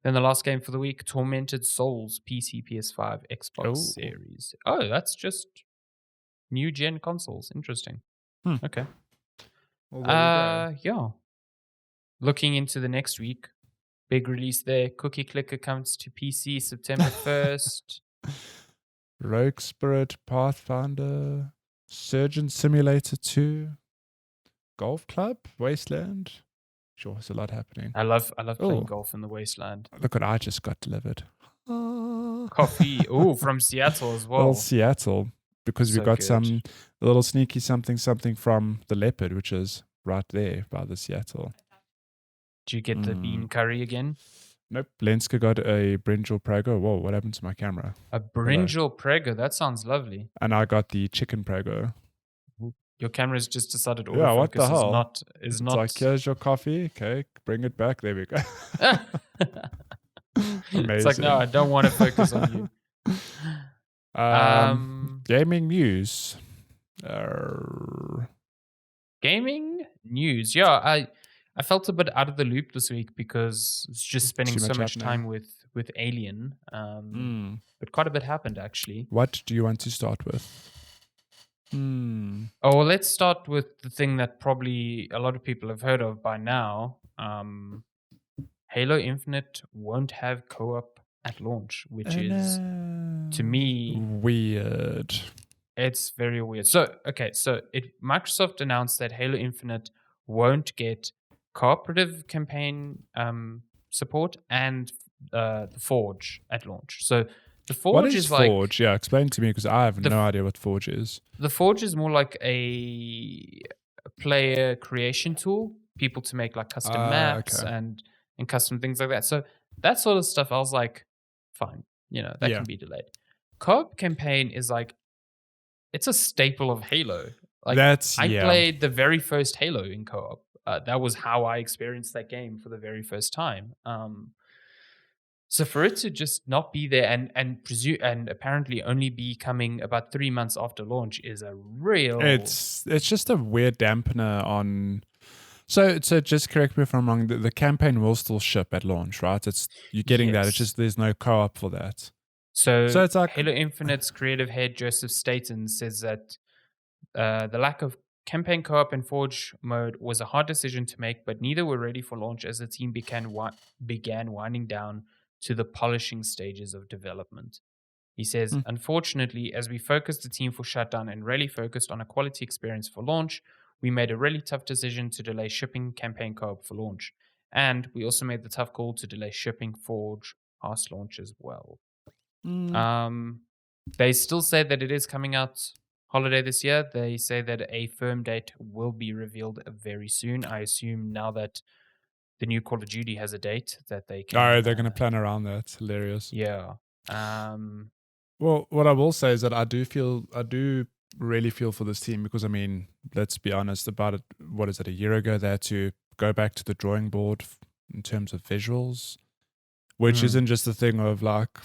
Then the last game for the week, Tormented Souls, PC, PS5, Xbox Series. Oh, that's just new gen consoles. Interesting. Okay. Well, yeah. Looking into the next week, big release there. Cookie Clicker comes to PC September 1st. Rogue Spirit, Pathfinder, Surgeon Simulator 2, Golf Club, Wasteland. Sure, there's a lot happening. I love playing golf in the Wasteland. Look what I just got delivered. Coffee. Oh, from Seattle as well. Well, Seattle, because we got a little sneaky something from the Leopard, which is right there by the Seattle. Did you get the bean curry again? Nope. Lenska got a brinjal prego. Whoa, what happened to my camera? A brinjal prego. That sounds lovely. And I got the chicken prego. Your camera's just decided autofocus yeah, what the hell? is it's not... like, here's your coffee. Okay, bring it back. There we go. Amazing. It's like, no, I don't want to focus on you. Gaming news. Gaming news. Yeah, I felt a bit out of the loop this week because it's just spending so much time with Alien. But quite a bit happened, actually. What do you want to start with? Oh, well, let's start with the thing that probably a lot of people have heard of by now. Halo Infinite won't have co-op at launch, which is, to me... weird. It's very weird. So, Microsoft announced that Halo Infinite won't get cooperative campaign support and the Forge at launch. So the Forge what is Forge? Yeah, explain to me because I have no idea what Forge is. The Forge is more like a player creation tool, people to make like custom maps and custom things like that. So that sort of stuff, I was like, fine, that can be delayed. Co-op campaign is like, it's a staple of Halo. Like I played the very first Halo in co-op. That was how I experienced that game for the very first time. So for it to just not be there and apparently only be coming about 3 months after launch is a real... It's just a weird dampener on... So just correct me if I'm wrong. The campaign will still ship at launch, right? You're getting that. It's just there's no co-op for that. So So it's like, Halo Infinite's creative head Joseph Staten says that the lack of campaign co-op and Forge mode was a hard decision to make, but neither were ready for launch as the team began winding down to the polishing stages of development. He says, hmm, unfortunately, as we focused the team for shutdown and really focused on a quality experience for launch, we made a really tough decision to delay shipping campaign co-op for launch. And we also made the tough call to delay shipping Forge past launch as well. mm, Um, they still say that it is coming out holiday this year. They say that a firm date will be revealed very soon. I assume now that the new Call of Duty has a date that they can, oh, they're going to plan around that. It's hilarious. yeah. Um, Well, what I will say is that I do really feel for this team because, I mean, let's be honest about it. What is it? A year ago, they had to go back to the drawing board in terms of visuals, which mm, isn't just a thing of like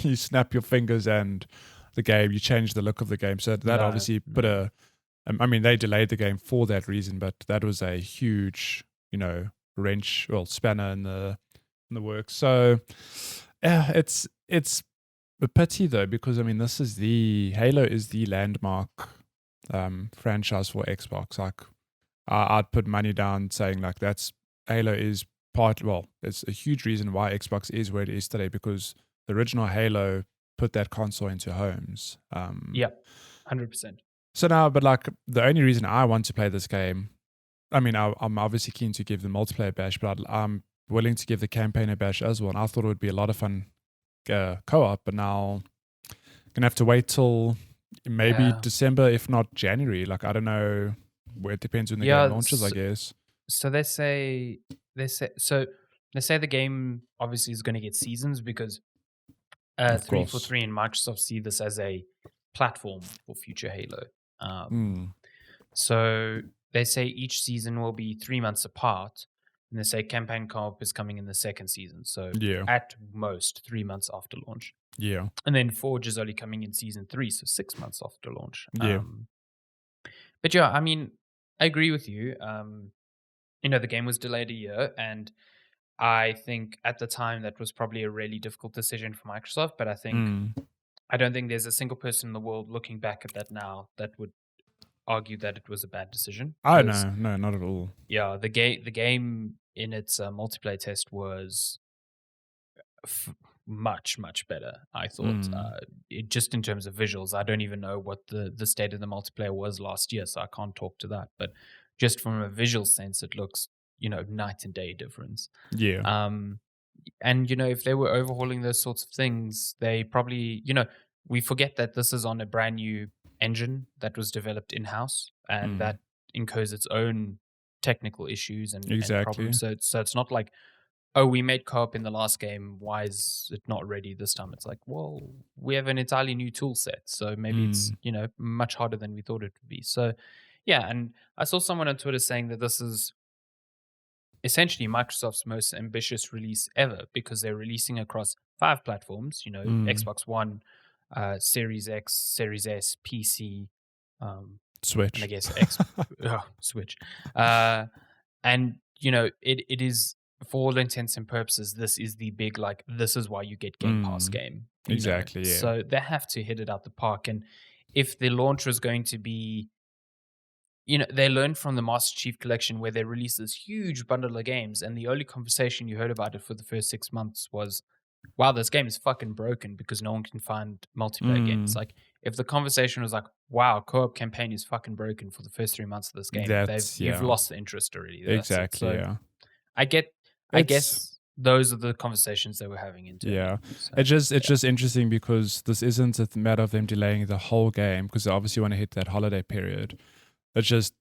you snap your fingers and the game, you change the look of the game. So that no, obviously put no. I mean, they delayed the game for that reason, but that was a huge, wrench, well, spanner in the works. So, yeah, it's a pity though, because I mean, this is the Halo is the landmark franchise for Xbox. Like, I'd put money down saying like that's Halo is well, it's a huge reason why Xbox is where it is today because the original Halo put that console into homes. Yeah, 100%. So now, but like the only reason I want to play this game, I mean, I'm obviously keen to give the multiplayer a bash, but I'm willing to give the campaign a bash as well. And I thought it would be a lot of fun co-op, but now gonna have to wait till maybe Yeah. December, if not January. Like I don't know, where it depends when the game Yeah. launches, I guess. So they say the game obviously is going to get seasons because Of course. 343 and Microsoft see this as a platform for future Halo. Um, Mm, so they say each season will be 3 months apart, and they say campaign co-op is coming in the second season. So yeah, at most 3 months after launch, yeah, and then Forge is only coming in season three, so 6 months after launch. yeah. But yeah, I mean, I agree with you. The game was delayed a year, and I think at the time that was probably a really difficult decision for Microsoft. But Mm. I don't think there's a single person in the world looking back at that now that would argue that it was a bad decision. Oh Because no, no, not at all. yeah, the game in its multiplayer test was much better. I thought, Mm. just in terms of visuals. I don't even know what the state of the multiplayer was last year, so I can't talk to that. But just from a visual sense, it looks night and day difference. Yeah. Um, and if they were overhauling those sorts of things, they probably we forget that this is on a brand new engine that was developed in house, and Mm. that incurs its own technical issues and Exactly. problems. So it's not like, oh, we made co-op in the last game, why is it not ready this time? It's like, well, we have an entirely new tool set, so maybe it's Mm. much harder than we thought it would be. So yeah, and I saw someone on Twitter saying that this is essentially Microsoft's most ambitious release ever because they're releasing across 5 platforms, Mm. Xbox One, Series X, Series S, PC, and I Switch. guess Switch. Uh, and it is, for all intents and purposes, this is the big, like, this is why you get Game Pass Mm. game. Exactly. Yeah. So they have to hit it out the park. And if the launch was going to be, they learned from the Master Chief Collection where they released this huge bundle of games, and the only conversation you heard about it for the first 6 months was, wow, this game is fucking broken because no one can find multiplayer games. Mm. Like, if the conversation was like, wow, co-op campaign is fucking broken for the first 3 months of this game, That's you've yeah. lost the interest already. That's it. Exactly. So Yeah. I get, I It's guess those are the conversations they were having yeah. internally. So It's yeah. just interesting because this isn't a matter of them delaying the whole game because they obviously want to hit that holiday period. It's just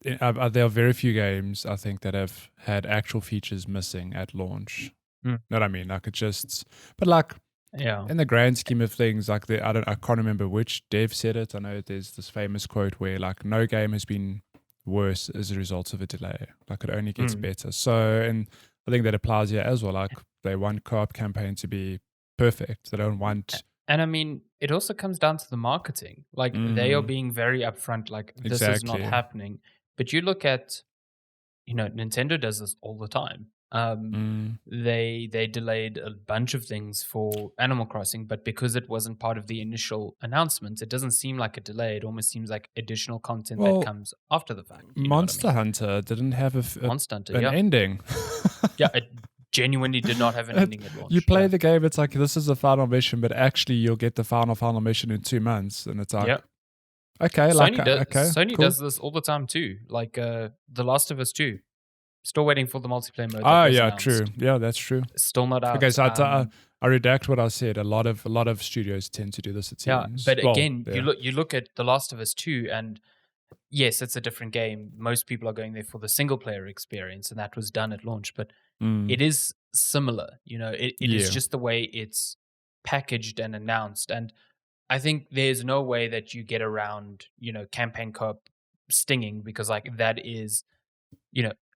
there are very few games I think that have had actual features missing at launch. Mm. Know what I mean? Like it just, but like Yeah. in the grand scheme of things, like I can't remember which dev said it. I know there's this famous quote where like no game has been worse as a result of a delay. Like it only gets Mm. better. So, and I think that applies here as well. Like they want co-op campaign to be perfect. They don't want. And I mean, it also comes down to the marketing. Like, they are Mm, being very upfront, like, this is not exactly. happening. But you look at, Nintendo does this all the time. Mm. They delayed a bunch of things for Animal Crossing, but because it wasn't part of the initial announcements, it doesn't seem like a delay. It almost seems like additional content that Well, comes after the fact. You know what I Monster mean? Hunter didn't have Monster Hunter, an yeah. ending. Yeah, it genuinely did not have an ending at launch. You play yeah. the game, it's like, this is the final mission, but actually you'll get the final mission in 2 months. And it's like, Yeah. okay, Sony cool. does this all the time too. Like The Last of Us 2. Still waiting for the multiplayer mode that Ah, was yeah, announced. true. Yeah, that's true. Still not out. Okay, so I redact what I said. A lot of studios tend to do this, it Yeah, seems. but Well, again, yeah. you look at The Last of Us 2, and yes, it's a different game. Most people are going there for the single player experience, and that was done at launch. But Mm, it is similar. It is yeah. just the way it's packaged and announced. And I think there's no way that you get around, campaign co-op stinging, because like that is,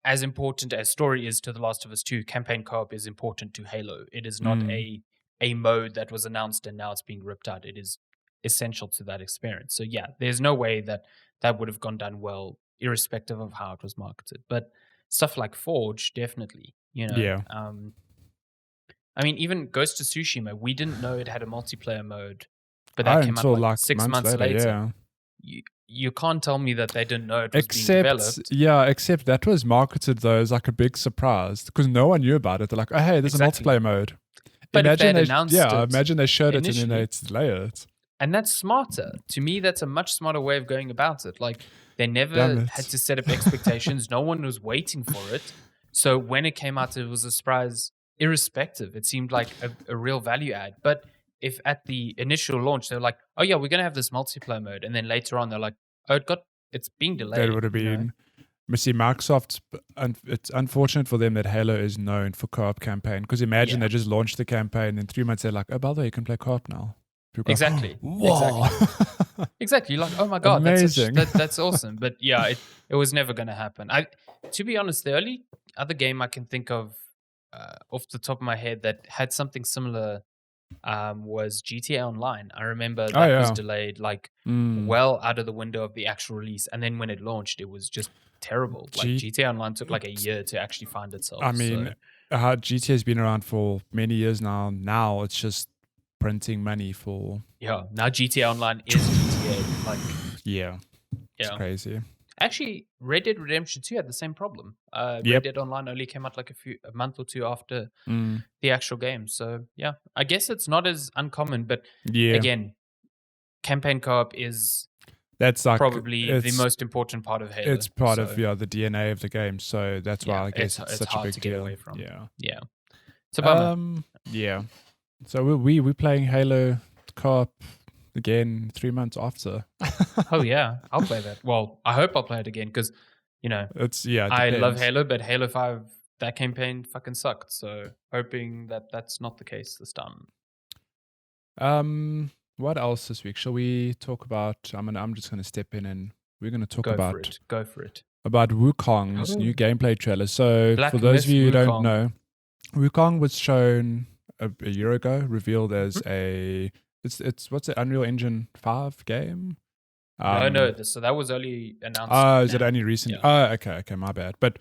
as important as story is to The Last of Us 2, campaign co-op is important to Halo. It is not Mm, a mode that was announced and now it's being ripped out. It is essential to that experience. So yeah, there's no way that that would have gone down well, irrespective of how it was marketed. But stuff like Forge, definitely. yeah. I mean, even Ghost of Tsushima, we didn't know it had a multiplayer mode, but Oh, that came out until like like 6 months months later, later. yeah. You can't tell me that they didn't know it was being developed. Except that was marketed though as like a big surprise because no one knew about it. They're like, oh hey, there's Exactly. a multiplayer mode. But if they had Imagine they showed it and then initially, they delay it. and that's smarter. To me, that's a much smarter way of going about it. Like, they Damn never it. had to set up expectations. No one was waiting for it. So when it came out, it was a surprise, irrespective. It seemed like a real value add. But if at the initial launch, they're like, oh yeah, we're going to have this multiplayer mode. And then later on, they're like, oh, it's being delayed. That would have been. You see, Microsoft's, it's unfortunate for them that Halo is known for co-op campaign. Because imagine they just launched the campaign and 3 months they're like, oh, by the way, you can play co-op now. People go, Exactly. whoa. Exactly. You're like, oh my God, Amazing. that's awesome. But yeah, it was never going to happen. To be honest, the only other game I can think of off the top of my head that had something similar was GTA Online. I remember that was delayed well out of the window of the actual release. And then when it launched, it was just terrible. Like GTA Online took like a year to actually find itself. I mean, GTA has been around for many years now. Now it's just printing money for. Yeah, now GTA Online is GTA. Like, yeah, it's crazy. Actually, Red Dead Redemption 2 had the same problem. Red Dead Online only came out like a month or two after the actual game. So yeah, I guess it's not as uncommon. But again, campaign co-op is probably the most important part of Halo. It's part of the DNA of the game. So that's why I guess it's such a big deal. Get away from. Yeah. It's a bummer. Yeah. So we're playing Halo co-op again 3 months after. Oh yeah, I'll play that. Well, I hope I'll play it again because I love Halo, but Halo 5, that campaign fucking sucked. So hoping that that's not the case this time. What else this week? Shall we talk about? I'm just gonna step in and we're gonna talk Go for it. About Wukong's new gameplay trailer. So Black for those of you who don't Wukong. know, Wukong was shown a year ago, revealed as it's what's it, Unreal Engine 5 game? No. So that was only announced. Oh, is it only recent? Yeah. Oh, okay, my bad. But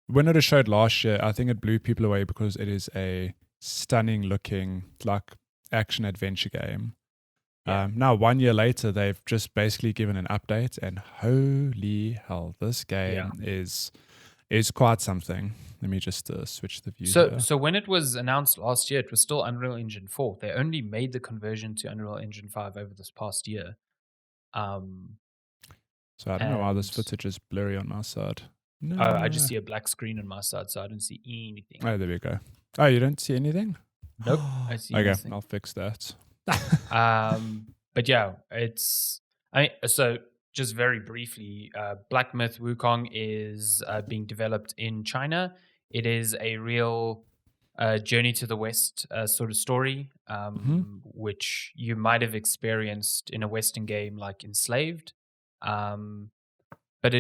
when it was showed last year, I think it blew people away because it is a stunning looking like action adventure game. Yeah. Now 1 year later, they've just basically given an update, and holy hell, this game is quite something. Let me just switch the view. So when it was announced last year, it was still Unreal Engine 4. They only made the conversion to Unreal Engine 5 over this past year. So I don't know why this footage is blurry on my side. No. Oh, I just see a black screen on my side, so I don't see anything. Oh, there we go. Oh, you don't see anything? Nope, I see nothing. I'll fix that. But yeah, so just very briefly, Black Myth Wukong is being developed in China. It is a real journey to the West sort of story, which you might have experienced in a Western game like Enslaved. But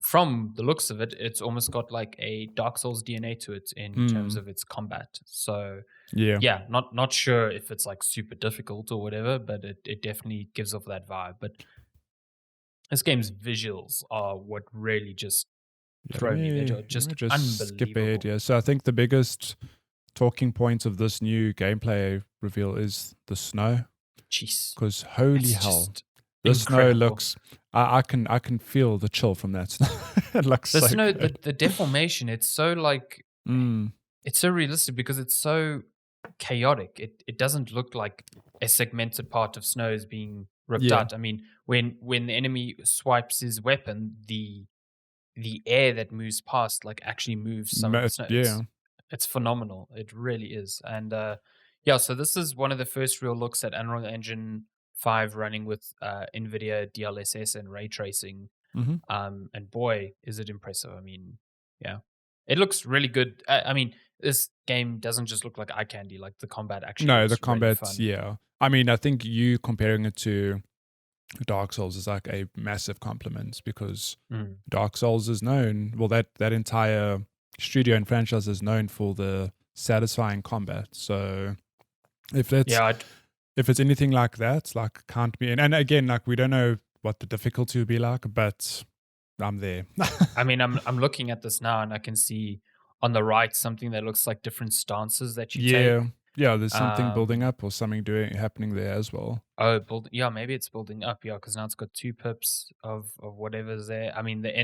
from the looks of it, it's almost got like a Dark Souls DNA to it in terms of its combat. So yeah, not sure if it's like super difficult or whatever, but it definitely gives off that vibe. But this game's visuals are what really just Yeah, throw me. They're let just me just skip ahead unbelievable. here. So I think the biggest talking point of this new gameplay reveal is the snow. Jeez, Because holy it's hell, just the snow incredible. looks. I can feel the chill from that snow. It looks The so snow, good. the deformation, it's so like Mm, it's so realistic because it's so chaotic. It doesn't look like a segmented part of snow is being ripped yeah, out. I mean, when the enemy swipes his weapon, the air that moves past like actually moves some of the snow. yeah. It's phenomenal. It really is. And yeah, so this is one of the first real looks at Unreal Engine 5 running with NVIDIA DLSS and ray tracing. Hmm. And boy, is it impressive. I mean, yeah, it looks really good. I mean, this game doesn't just look like eye candy. Like the combat actually No, the looks really combat. fun. Yeah, I mean, I think you comparing it to Dark Souls is like a massive compliment because Mm. Dark Souls is known. Well, that entire studio and franchise is known for the satisfying combat. So if it's Yeah, if it's anything like that, like can't be. And again, like we don't know what the difficulty will be like, but I'm there. I mean, I'm looking at this now, and I can see on the right something that looks like different stances that you take. Yeah, yeah. There's something building Um, up or something doing happening there as well. yeah, maybe it's building up. Yeah, because now it's got 2 pips of whatever's there. I mean, the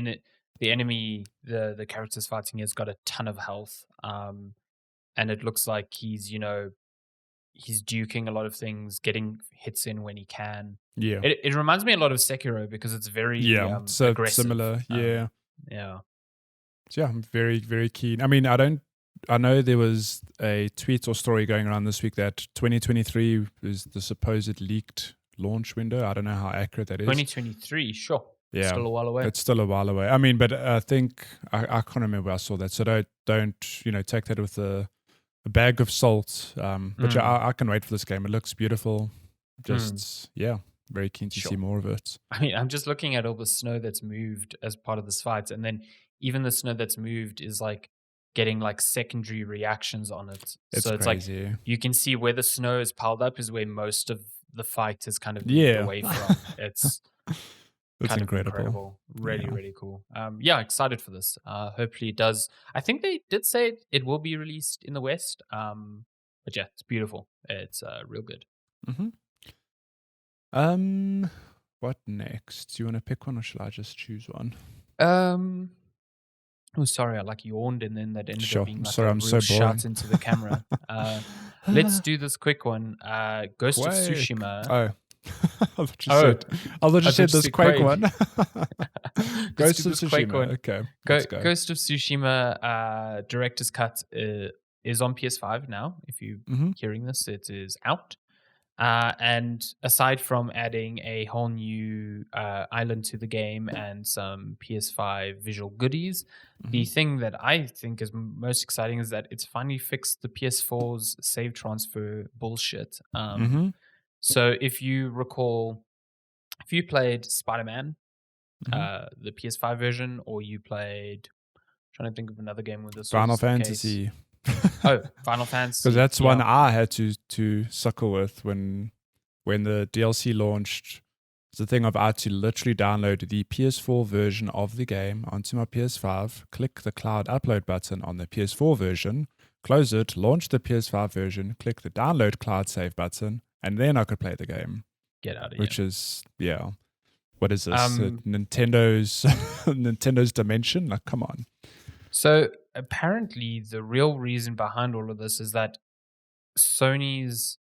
enemy, the character's fighting has got a ton of health. And it looks like he's duking a lot of things, getting hits in when he can. Yeah, It reminds me a lot of Sekiro because it's very yeah. So aggressive. similar. Yeah. Yeah. So yeah, I'm very very keen. I mean, I don't. I know there was a tweet or story going around this week that 2023 is the supposed leaked launch window. I don't know how accurate that is. 2023, sure. Yeah, Still a while away. it's still a while away. I mean, but I think I can't remember where I saw that. So don't take that with a bag of salt. But yeah, Mm, I can wait for this game. It looks beautiful. mm, Just yeah, very keen to see sure. more of it. I mean, I'm just looking at all the snow that's moved as part of this fight, and then even the snow that's moved is like getting like secondary reactions on it. It's So it's like crazy. you can see where the snow is piled up is where most of the fight has kind of moved Yeah, away from. It's it's kind of incredible. incredible. Really, Yeah. really cool. Yeah, excited for this. Hopefully it does. I think they did say it will be released in the West. But yeah, it's beautiful. It's real good. Hmm. Um, what next? Do you want to pick one, or should I just choose one? Um, oh, sorry, I like yawned, and then that ended up Sure. being I'm like sorry. a I'm real so shout boring. into the camera. Let's do this quick one. Ghost of Quake. Tsushima. Oh, I thought you Oh, said. I thought I you thought you said this said Quake Quake. one. Let's do Ghost of this Quake Tsushima. one. Okay, let's go. Ghost of Tsushima director's cut is on PS5 now. If you're Hmm. hearing this, it is out. And aside from adding a whole new island to the game and some PS5 visual goodies, Hmm. the thing that I think is most exciting is that it's finally fixed the PS4's save transfer bullshit. Hmm. So if you recall, if you played Spider Man, Hmm. the PS5 version, or you played, trying to think of another game where this Final was the case. Fantasy. Oh, Final Because Fantasy. that's one Yeah. I had to suckle with when the DLC launched. It's the thing of I had to literally download the PS4 version of the game onto my PS5, click the cloud upload button on the PS4 version, close it, launch the PS5 version, click the download cloud save button, and then I could play the game. Get out of here. Which is yeah. What is this? Um, Nintendo's Nintendo's dimension? Like, come on. So apparently, the real reason behind all of this is that Sony's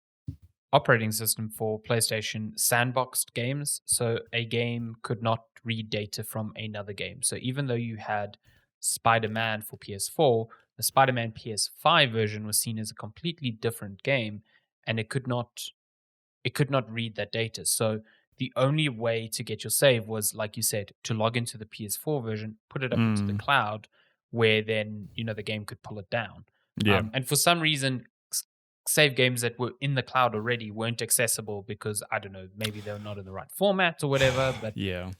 operating system for PlayStation sandboxed games. So a game could not read data from another game. So even though you had Spider Man for PS4, the Spider Man PS5 version was seen as a completely different game, and it could not read that data. So the only way to get your save was, like you said, to log into the PS4 version, put it up into the Mm, cloud, where then the game could pull it down. yeah. And for some reason, save games that were in the cloud already weren't accessible because I don't know, maybe they're not in the right format or whatever. But Yeah.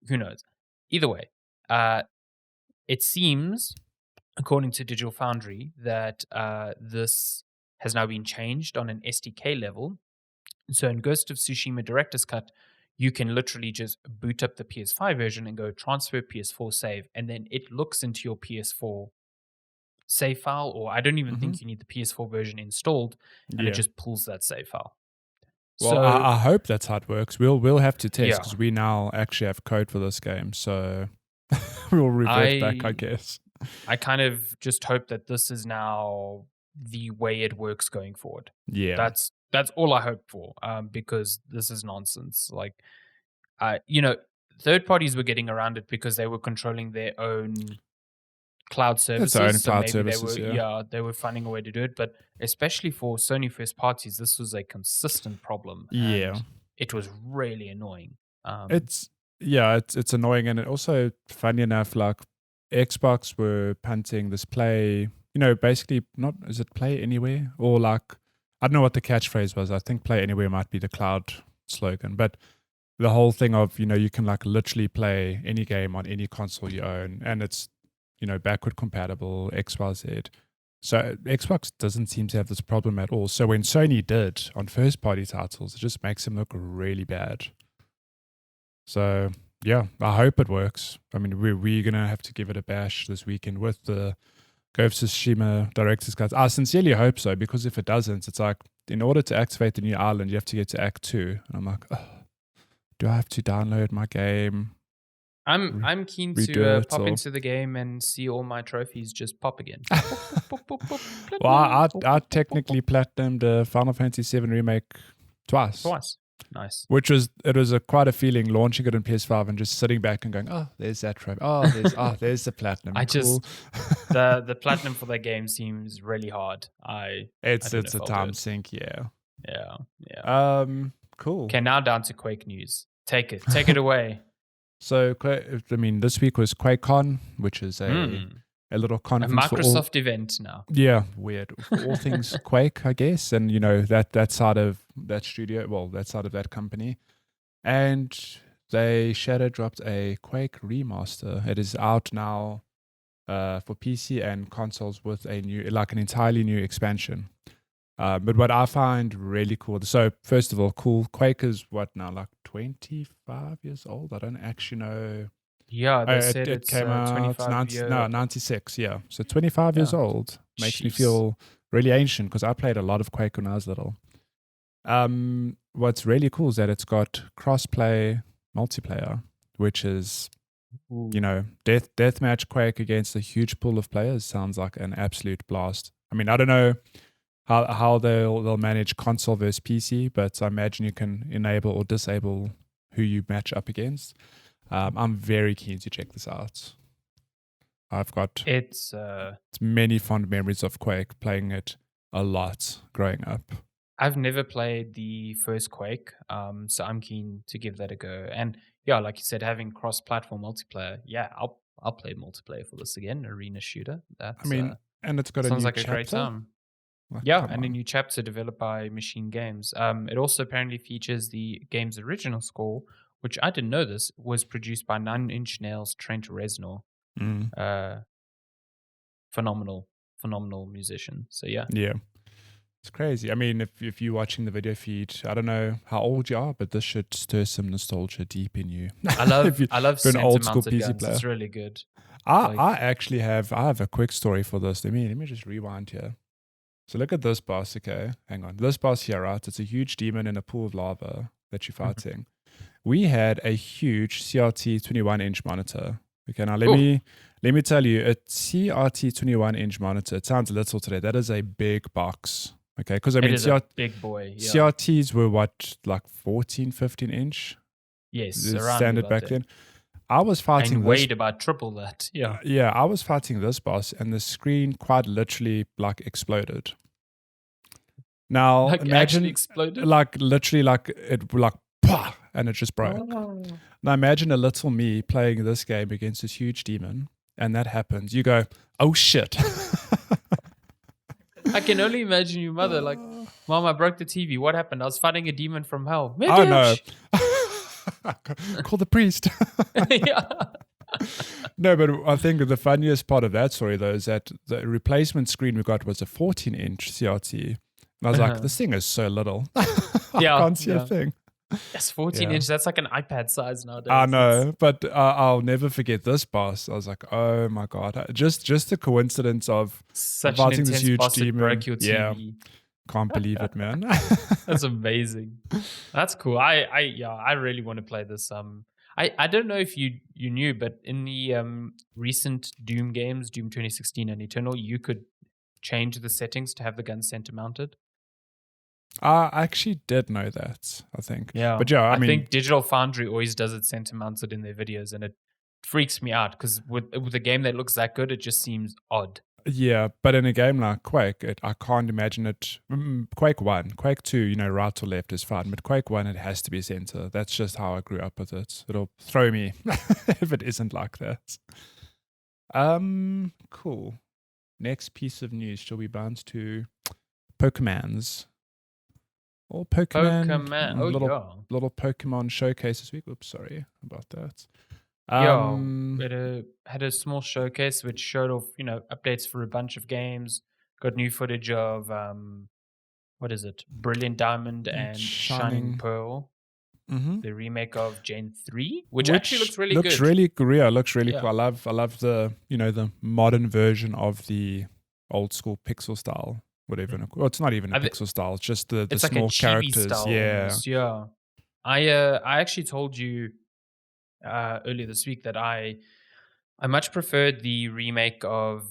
who knows? Either way, it seems, according to Digital Foundry, that this has now been changed on an SDK level. So in Ghost of Tsushima Director's Cut, you can literally just boot up the PS5 version and go transfer PS4 save, and then it looks into your PS4 save file, or I don't even Mm-hmm. think you need the PS4 version installed, and it Yeah. just pulls that save file. Well, So I hope that's how it works. We'll have to test yeah, because we now actually have code for this game, so we'll revert back, I I guess. I kind of just hope that this is now the way it works going forward. Yeah. That's all I hope for, because this is nonsense. Like, you know, third parties were getting around it because they were controlling their own cloud It's our own services. So cloud maybe services, yeah. they were finding a way to do it. But especially for Sony first parties, this was a consistent problem, Yeah. and it was really annoying. It's it's annoying, and it also, funny enough, like Xbox were punting this play, basically, not, is it play anywhere, or like, I don't know what the catchphrase was. I think play anywhere might be the cloud slogan, but the whole thing of, you can like literally play any game on any console you own, and it's, backward compatible, XYZ. So Xbox doesn't seem to have this problem at all. So when Sony did on first party titles, it just makes them look really bad. So yeah, I hope it works. I mean, we're gonna have to give it a bash this weekend with the Ghost of Tsushima director's cut. I sincerely hope so, because if it doesn't, it's like, in order to activate the new island, you have to get to Act 2. And I'm like, do I have to download my game? I'm keen redo to it, pop or- into the game and see all my trophies just pop again. Well, I technically platinumed Final Fantasy VII Remake twice. Nice. Which was quite a feeling launching it on PS5 and just sitting back and going, oh, there's that trophy. Oh, there's the platinum. Cool. The platinum for that game seems really hard. It's I don't a know if I'll time do it. sink, yeah. Yeah. Cool. Okay, now down to Quake news. Take it away. So, I mean, this week was QuakeCon, which is a little A conference for all, Microsoft event now. yeah, weird, for all things Quake, I guess, and that side of that studio, well, that side of that company, and they shadow dropped a Quake remaster. It is out now for PC and consoles with an entirely new expansion. But what I find really cool, so first of all, cool, Quake is what now, like 25 years old? I don't actually know. Yeah, they said it it's came out 25 year. 96, yeah. So 25 years Yeah. old. Makes me Jeez. feel really ancient, because I played a lot of Quake when I was little. What's really cool is that it's got cross-play multiplayer, which is, Ooh. deathmatch Quake against a huge pool of players sounds like an absolute blast. I mean, I don't know how they'll manage console versus PC, but I imagine you can enable or disable who you match up against. I'm very keen to check this out. I've got It's many fond memories of Quake, playing it a lot growing up. I've never played the first Quake, so I'm keen to give that a go. And yeah, like you said, having cross-platform multiplayer, yeah, I'll play multiplayer for this again. Arena shooter. That's, I mean, and it's got a sounds new like chapter. a great time. Like, Yeah, come and a on. new chapter developed by Machine Games. It also apparently features the game's original score, which I didn't know this was produced by Nine Inch Nails' Trent Reznor. Mm. Phenomenal musician. So yeah. Yeah. It's crazy. I mean, if you're watching the video feed, I don't know how old you are, but this should stir some nostalgia deep in you. I love if you're an old school PC guns. player. It's really good. I actually have a quick story for this. Let me just rewind here. So look at this boss, okay? Hang on. This boss here, right? It's a huge demon in a pool of lava that you're fighting. We had a huge CRT 21-inch monitor. Okay, now let me tell you, a CRT 21-inch monitor, it sounds little today. That is a big box. Okay, because I mean, it is a big boy. Yeah. CRTs were what, like 14, 15 inch? Yes, The around standard about back there. then. I was fighting And this. weighed about triple that. Yeah. Yeah, I was fighting this boss, and the screen quite literally like exploded. Now Like imagine, actually exploded. like literally, like it like pah, and it just broke. Oh. Now imagine a little me playing this game against this huge demon, and that happens. You go, oh shit. I can only imagine your mother like, Mom, I broke the TV. What happened? I was fighting a demon from hell. Oh no. Call the priest. Yeah. No, but I think the funniest part of that story, though, is that the replacement screen we got was a 14-inch CRT. And I was like, this thing is so little. I Yeah, can't see yeah. a thing. Yes, 14 Yeah. inch. That's like an iPad size I nowadays. It's know, but I'll never forget this boss. I was like, "Oh my god!" Just the coincidence of such an fighting this intense huge boss, it demon. broke your Yeah, TV. can't believe it, man. That's amazing. That's cool. Yeah, I really want to play this. I don't know if you knew, but in the recent Doom games, Doom 2016 and Eternal, you could change the settings to have the gun center mounted. I actually did know that, I think. Yeah, But yeah, I I mean, think Digital Foundry always does it center mounted in their videos, and it freaks me out because with a game that looks that good, it just seems odd. yeah, but in a game like Quake, I can't imagine it. Quake 1, Quake 2, right or left is fine, but Quake 1, it has to be center. That's just how I grew up with it. It'll throw me if it isn't like that. Cool. Next piece of news, shall we bounce to Pokemans? Or Pokemon, Pokemon. Oh yeah. little Pokemon showcase this week. Oops, sorry about that. Yeah, Um, had a small showcase which showed off, updates for a bunch of games. Got new footage of what is it? Brilliant Diamond and Shining Shining. Pearl, Mm-hmm. the remake of Gen 3, which actually Which looks really looks good. really real, looks really Yeah. cool. I love the the modern version of the old school pixel style, whatever. Mm. Well, it's not even a I thi- pixel style. It's just the it's like a small chibi characters. style Yeah. almost. Yeah. I actually told you earlier this week that I much preferred the remake of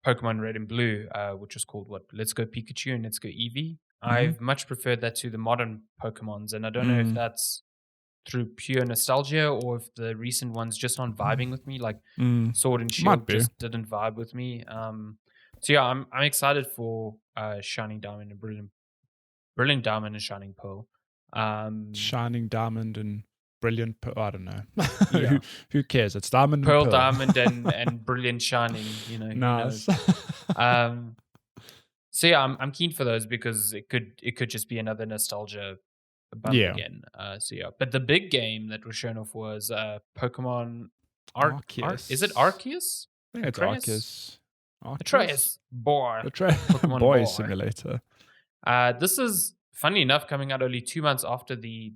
Pokemon Red and Blue, which was called what? Let's Go Pikachu and Let's Go Eevee. Mm-hmm. I've much preferred that to the modern Pokemons, and I don't know if Mm. that's through pure nostalgia or if the recent ones just aren't vibing with me. Like Mm. Sword and Might Shield be. just didn't vibe with me. So yeah, I'm excited for Shining Diamond and Brilliant Diamond and Shining Pearl. Um, Shining Diamond and Brilliant Pearl. I don't know. who yeah, who cares? It's Diamond and Pearl Pearl. Diamond and Brilliant Shining. Who Nice. knows? Um, so yeah, I'm keen for those because it could just be another nostalgia bump Yeah. again. So yeah, but the big game that was shown off was Pokemon Is it Arceus. Arceus? I think it's Atreus? Arceus. Arceus? Atreus, boy, The tra- Pokemon Boy boy. Simulator. This is funny enough coming out only 2 months after the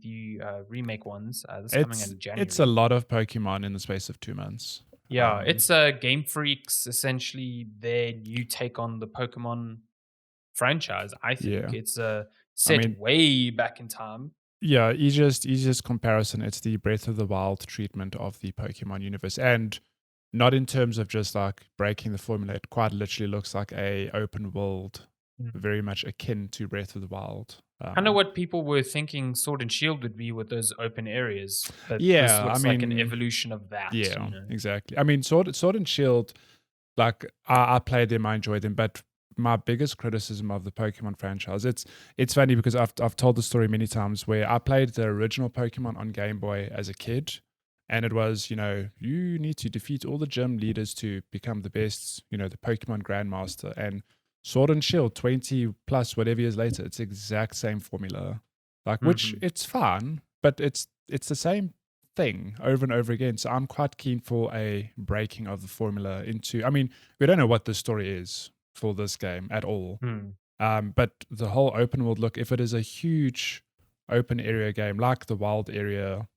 remake ones. This is coming out in It's a January. lot of Pokemon in the space of 2 months. Yeah, it's Game Freak's essentially their new take on the Pokemon franchise. I think Yeah. it's I set mean, way back in time. yeah, easiest comparison, it's the Breath of the Wild treatment of the Pokemon universe. And not in terms of just like breaking the formula, it quite literally looks like a open world, very much akin to Breath of the Wild. Kind of what people were thinking Sword and Shield would be with those open areas, but this Yeah, I looks like an mean, evolution of that. yeah, exactly. I mean, Sword and Shield, like I played them, I enjoyed them, but my biggest criticism of the Pokemon franchise, it's funny because I've told the story many times where I played the original Pokemon on Game Boy as a kid, and it was you need to defeat all the gym leaders to become the best, the Pokemon Grandmaster, and Sword and Shield 20 plus whatever years later, it's the exact same formula, like which Mhm. it's fun, but it's the same thing over and over again. So I'm quite keen for a breaking of the formula into. I mean, we don't know what the story is for this game at all. Hmm. But the whole open world look, if it is a huge open area game like the wild area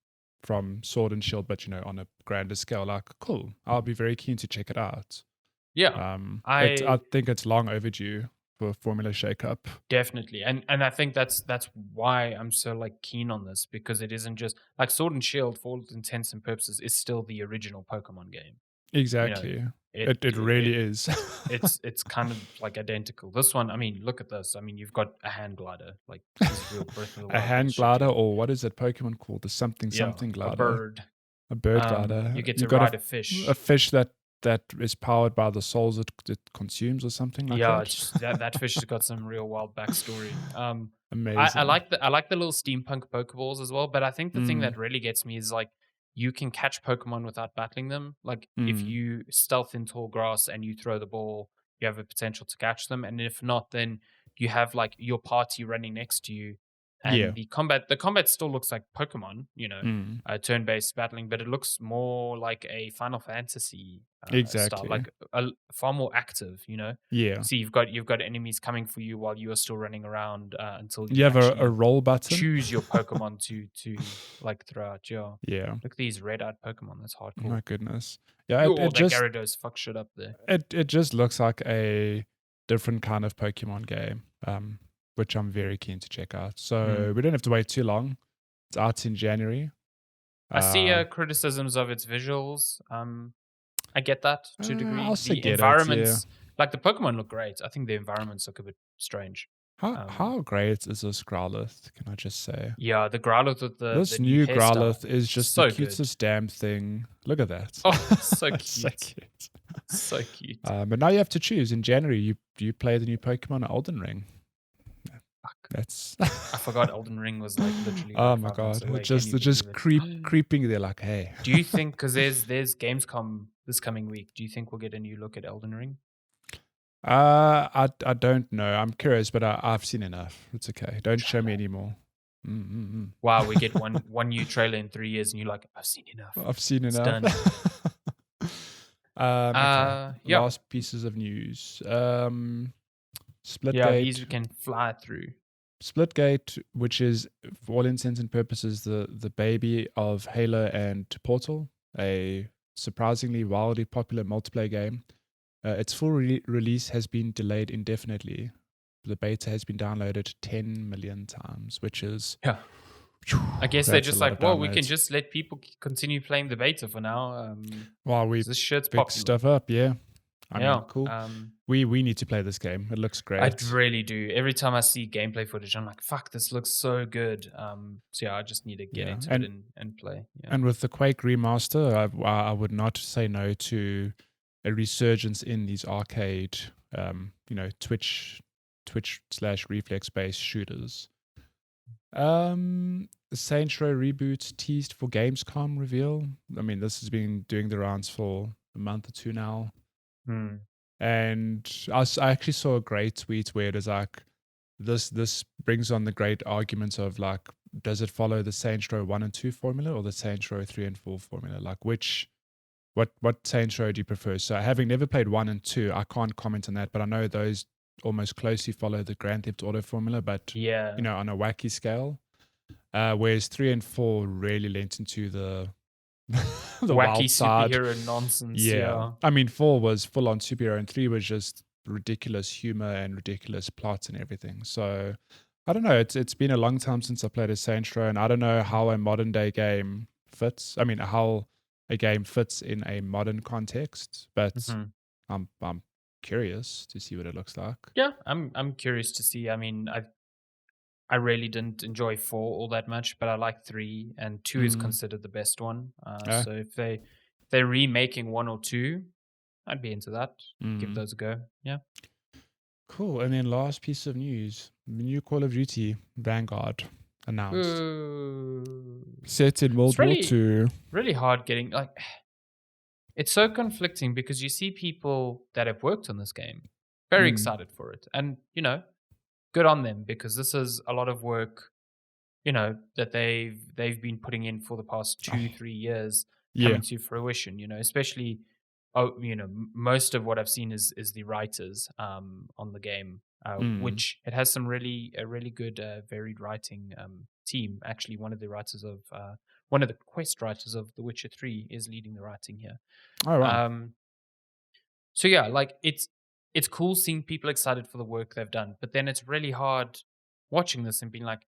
from Sword and Shield, but on a grander scale, like cool. I'll be very keen to check it out. Yeah, I I think it's long overdue for a formula shakeup. definitely, and I think that's why I'm so like keen on this because it isn't just like Sword and Shield for all intents and purposes is still the original Pokemon game. You know, Exactly. it It it really is. it's kind of like identical. This one, I mean, look at this. I mean, you've got a hand glider, like this is real Breath of the A Wild hand shit glider, here. or what is that Pokemon called? The something Yeah, something a glider. bird. A bird glider. You get You to got ride a a fish. fish that is powered by the souls it consumes or something like Yeah, that. it's just that fish has got some real wild backstory. I Amazing. like the little steampunk Pokeballs as well, but I think the thing Mm, that really gets me is like you can catch Pokemon without battling them. Like if mm. you stealth in tall grass and you throw the ball, you have a potential to catch them, and if not, then you have like your party running next to you. and Yeah. the combat still looks like Pokemon, Mm. turn-based battling, but it looks more like a Final Fantasy style, Exactly. like far more active. Yeah. See, you've got enemies coming for you while you are still running around until You you have a actually roll button. choose your Pokemon to like throw out. Yeah, Yeah. look at these red-eyed Pokemon. That's hardcore. My goodness. Yeah, Yo, that Gyarados fuck shit up there. it just looks like a different kind of Pokemon game, which I'm very keen to check out. So Mm. we don't have to wait too long. It's out in January. I see Uh, criticisms of its visuals. I get that to a I degree. also The get it. Yeah. environments, like the Pokemon, look great. I think the environments look a bit strange. Um, How great is this Growlithe? Can I just say? yeah, the Growlithe with the This new new hairstyle, Growlithe is just the so good. cutest damn thing. Look at that. Oh, so It's so cute, cute. so cute. But now you have to choose. In January, you play the new Pokemon Elden Ring. Fuck, That's I forgot Elden Ring was like literally oh like my 5 months god! away. Can you It just believe it? creeping there like, hey. Do you think, because there's Gamescom this coming week, do you think we'll get a new look at Elden Ring? I don't know. I'm curious, but I've seen enough. It's okay. Don't show me anymore. Mm-mm-mm. Wow, we get one new trailer in 3 years, and you're like, I've seen enough. I've seen It's enough. done. Okay. Yeah, Last pieces of news. yeah. These Splitgate. we can fly through. Splitgate, which is for all intents and purposes the baby of Halo and Portal, a surprisingly wildly popular multiplayer game. Its full release has been delayed indefinitely. The beta has been downloaded 10 million times, which is Yeah. I guess they're that's a just lot like, of well, we can downloads. just let people continue playing the beta for now. While we 'Cause this shit's pick popular. stuff up, yeah. I mean, Yeah. cool. We need to play this game. It looks I great. really do. Every time I see gameplay footage, I'm like, fuck, this looks so good. So yeah, I just need to get Yeah, into it and play. Yeah. and with the Quake remaster, I would not say no to a resurgence in these arcade, Twitch / reflex based shooters. Saints Row reboot teased for Gamescom reveal. I mean, this has been doing the rounds for a month or two now. Hmm. And I actually saw a great tweet where it is like, this brings on the great arguments of like, does it follow the Saints Row 1 and 2 formula or the Saints Row 3 and 4 formula? Like, what Saints Row do you prefer? So, having never played 1 and 2, I can't comment on that, but I know those almost closely follow the Grand Theft Auto formula, but Yeah. on a wacky scale. Whereas 3 and 4 really leant into the the Wacky wild side. superhero nonsense. Yeah. Yeah. I mean, 4 was full on superhero, and 3 was just ridiculous humor and ridiculous plots and everything. So I don't know. It's been a long time since I played a Saints Row, and I don't know how a modern day game fits. I mean, how a game fits in a modern context, but Mhm. I'm curious to see what it looks like. Yeah, I'm curious to see. I mean, I really didn't enjoy 4 all that much, but I like 3, and 2 is Mm. considered the best one. Yeah. So if they're remaking 1 or 2, I'd be into that. Give Mm. those a go. Yeah. Cool. And then last piece of news: the new Call of Duty Vanguard announced. Ooh. Set in World It's War really II. really hard getting like it's so conflicting because you see people that have worked on this game very Mm. excited for it. And, good on them because this is a lot of work, that they've been putting in for the past 2-3 years Yeah. coming to fruition, especially most of what I've seen is the writers on the game, which it has some a really good varied writing team. Actually, one of the quest writers of The Witcher 3 is leading the writing here. Oh wow. So yeah, like it's cool seeing people excited for the work they've done, but then it's really hard watching this and being like,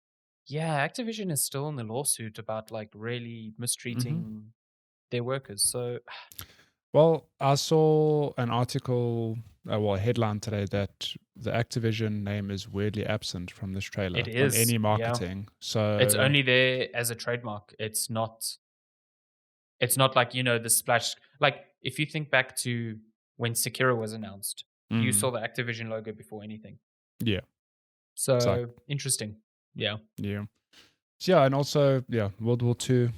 yeah, Activision is still in the lawsuit about like really mistreating their workers. So Well, I saw an article, a headline today that the Activision name is weirdly absent from this trailer it on is, any yeah. marketing. It's So only there as a trademark. It's not like, the splash. Like if you think back to when Sekiro was announced, you mm, saw the Activision logo before anything. yeah, it's like So interesting. Yeah. yeah, so, yeah, and also World War II.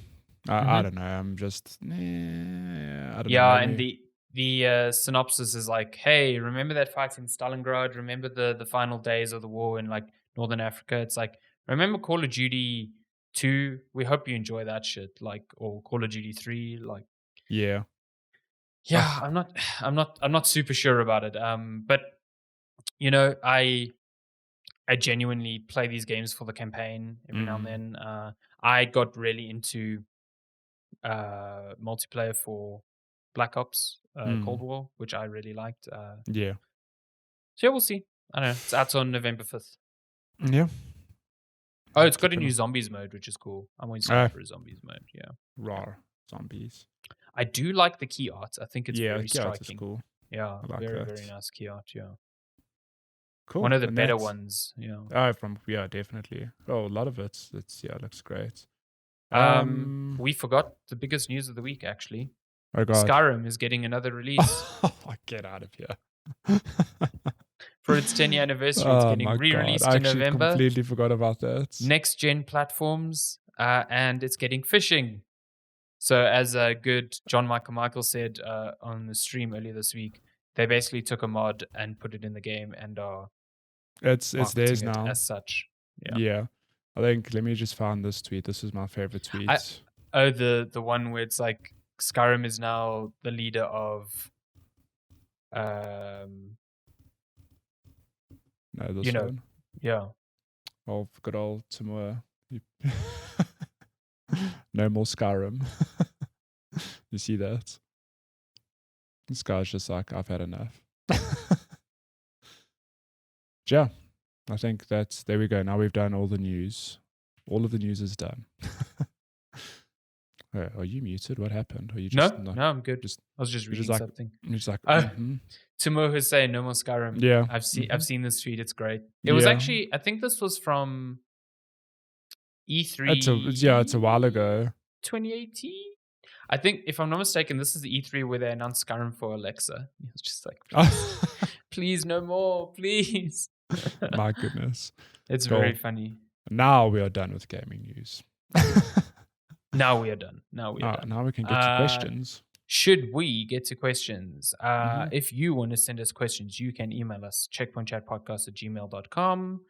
I Mhm. don't know. I'm just I don't know. Yeah, and Maybe the synopsis is like, hey, remember that fight in Stalingrad? Remember the final days of the war in like Northern Africa? It's like, Remember Call of Duty 2? We hope you enjoy that shit. Like, or Call of Duty 3. Like, Yeah. yeah, Ugh. I'm not super sure about it. But you know, I genuinely play these games for the campaign every now and Mm, then. I got really into multiplayer for Black Ops Cold mm, War, which I really liked. yeah. So yeah, we'll see. I don't know. It's out on November 5th. Yeah. Oh, it's got a Keep new an zombies mode, which is cool. I'm always down uh, for a zombies mode. Yeah. Yeah. raw zombies. I do like the key art. I think it's Yeah, very yeah, it is striking. cool. Yeah, I like very, very that. nice key art. Yeah. One Cool. of the And better that's ones. Yeah. yeah, definitely. Oh, a lot of it's yeah, looks great. We forgot the biggest news of the week, actually. Oh god. Skyrim is getting another release. Get out of here. For its 10-year anniversary, it's Oh getting my god. re-released I in actually November, completely forgot about that. next gen platforms, and it's getting fishing. So, as a good John Michael said on the stream earlier this week, they basically took a mod and put it in the game and are It's marketing theirs it now. as such. Yeah. Yeah. I think let me just find this tweet. This is my favorite I tweet. the one where it's like Skyrim is now the leader of um No, you this know, one. yeah. Oh, good old Timur. No more Skyrim. You see that? This guy's just like, I've had enough. Yeah, I think that's there we go. Now we've done all the news. All of the news is done. Are you muted? What happened? Are you just No, not no, I'm good. just I was just you're just reading like something. you're just like Oh, mm-hmm. Timur Hussein, no more Skyrim. Yeah. I've seen this tweet. It's great. It was Yeah. actually, I think this was from It's a while E3 ago. 2018. I think, if I'm not mistaken, this is the E3 where they announced Skyrim for Alexa. It's just like, please, no more, please. My goodness. It's Cool. very funny. Now we are done with gaming news. Now we are done. Now we are done. Now we can get to questions. Should we get to questions? Mhm. If you want to send us questions, you can email us checkpointchatpodcast@gmail.com.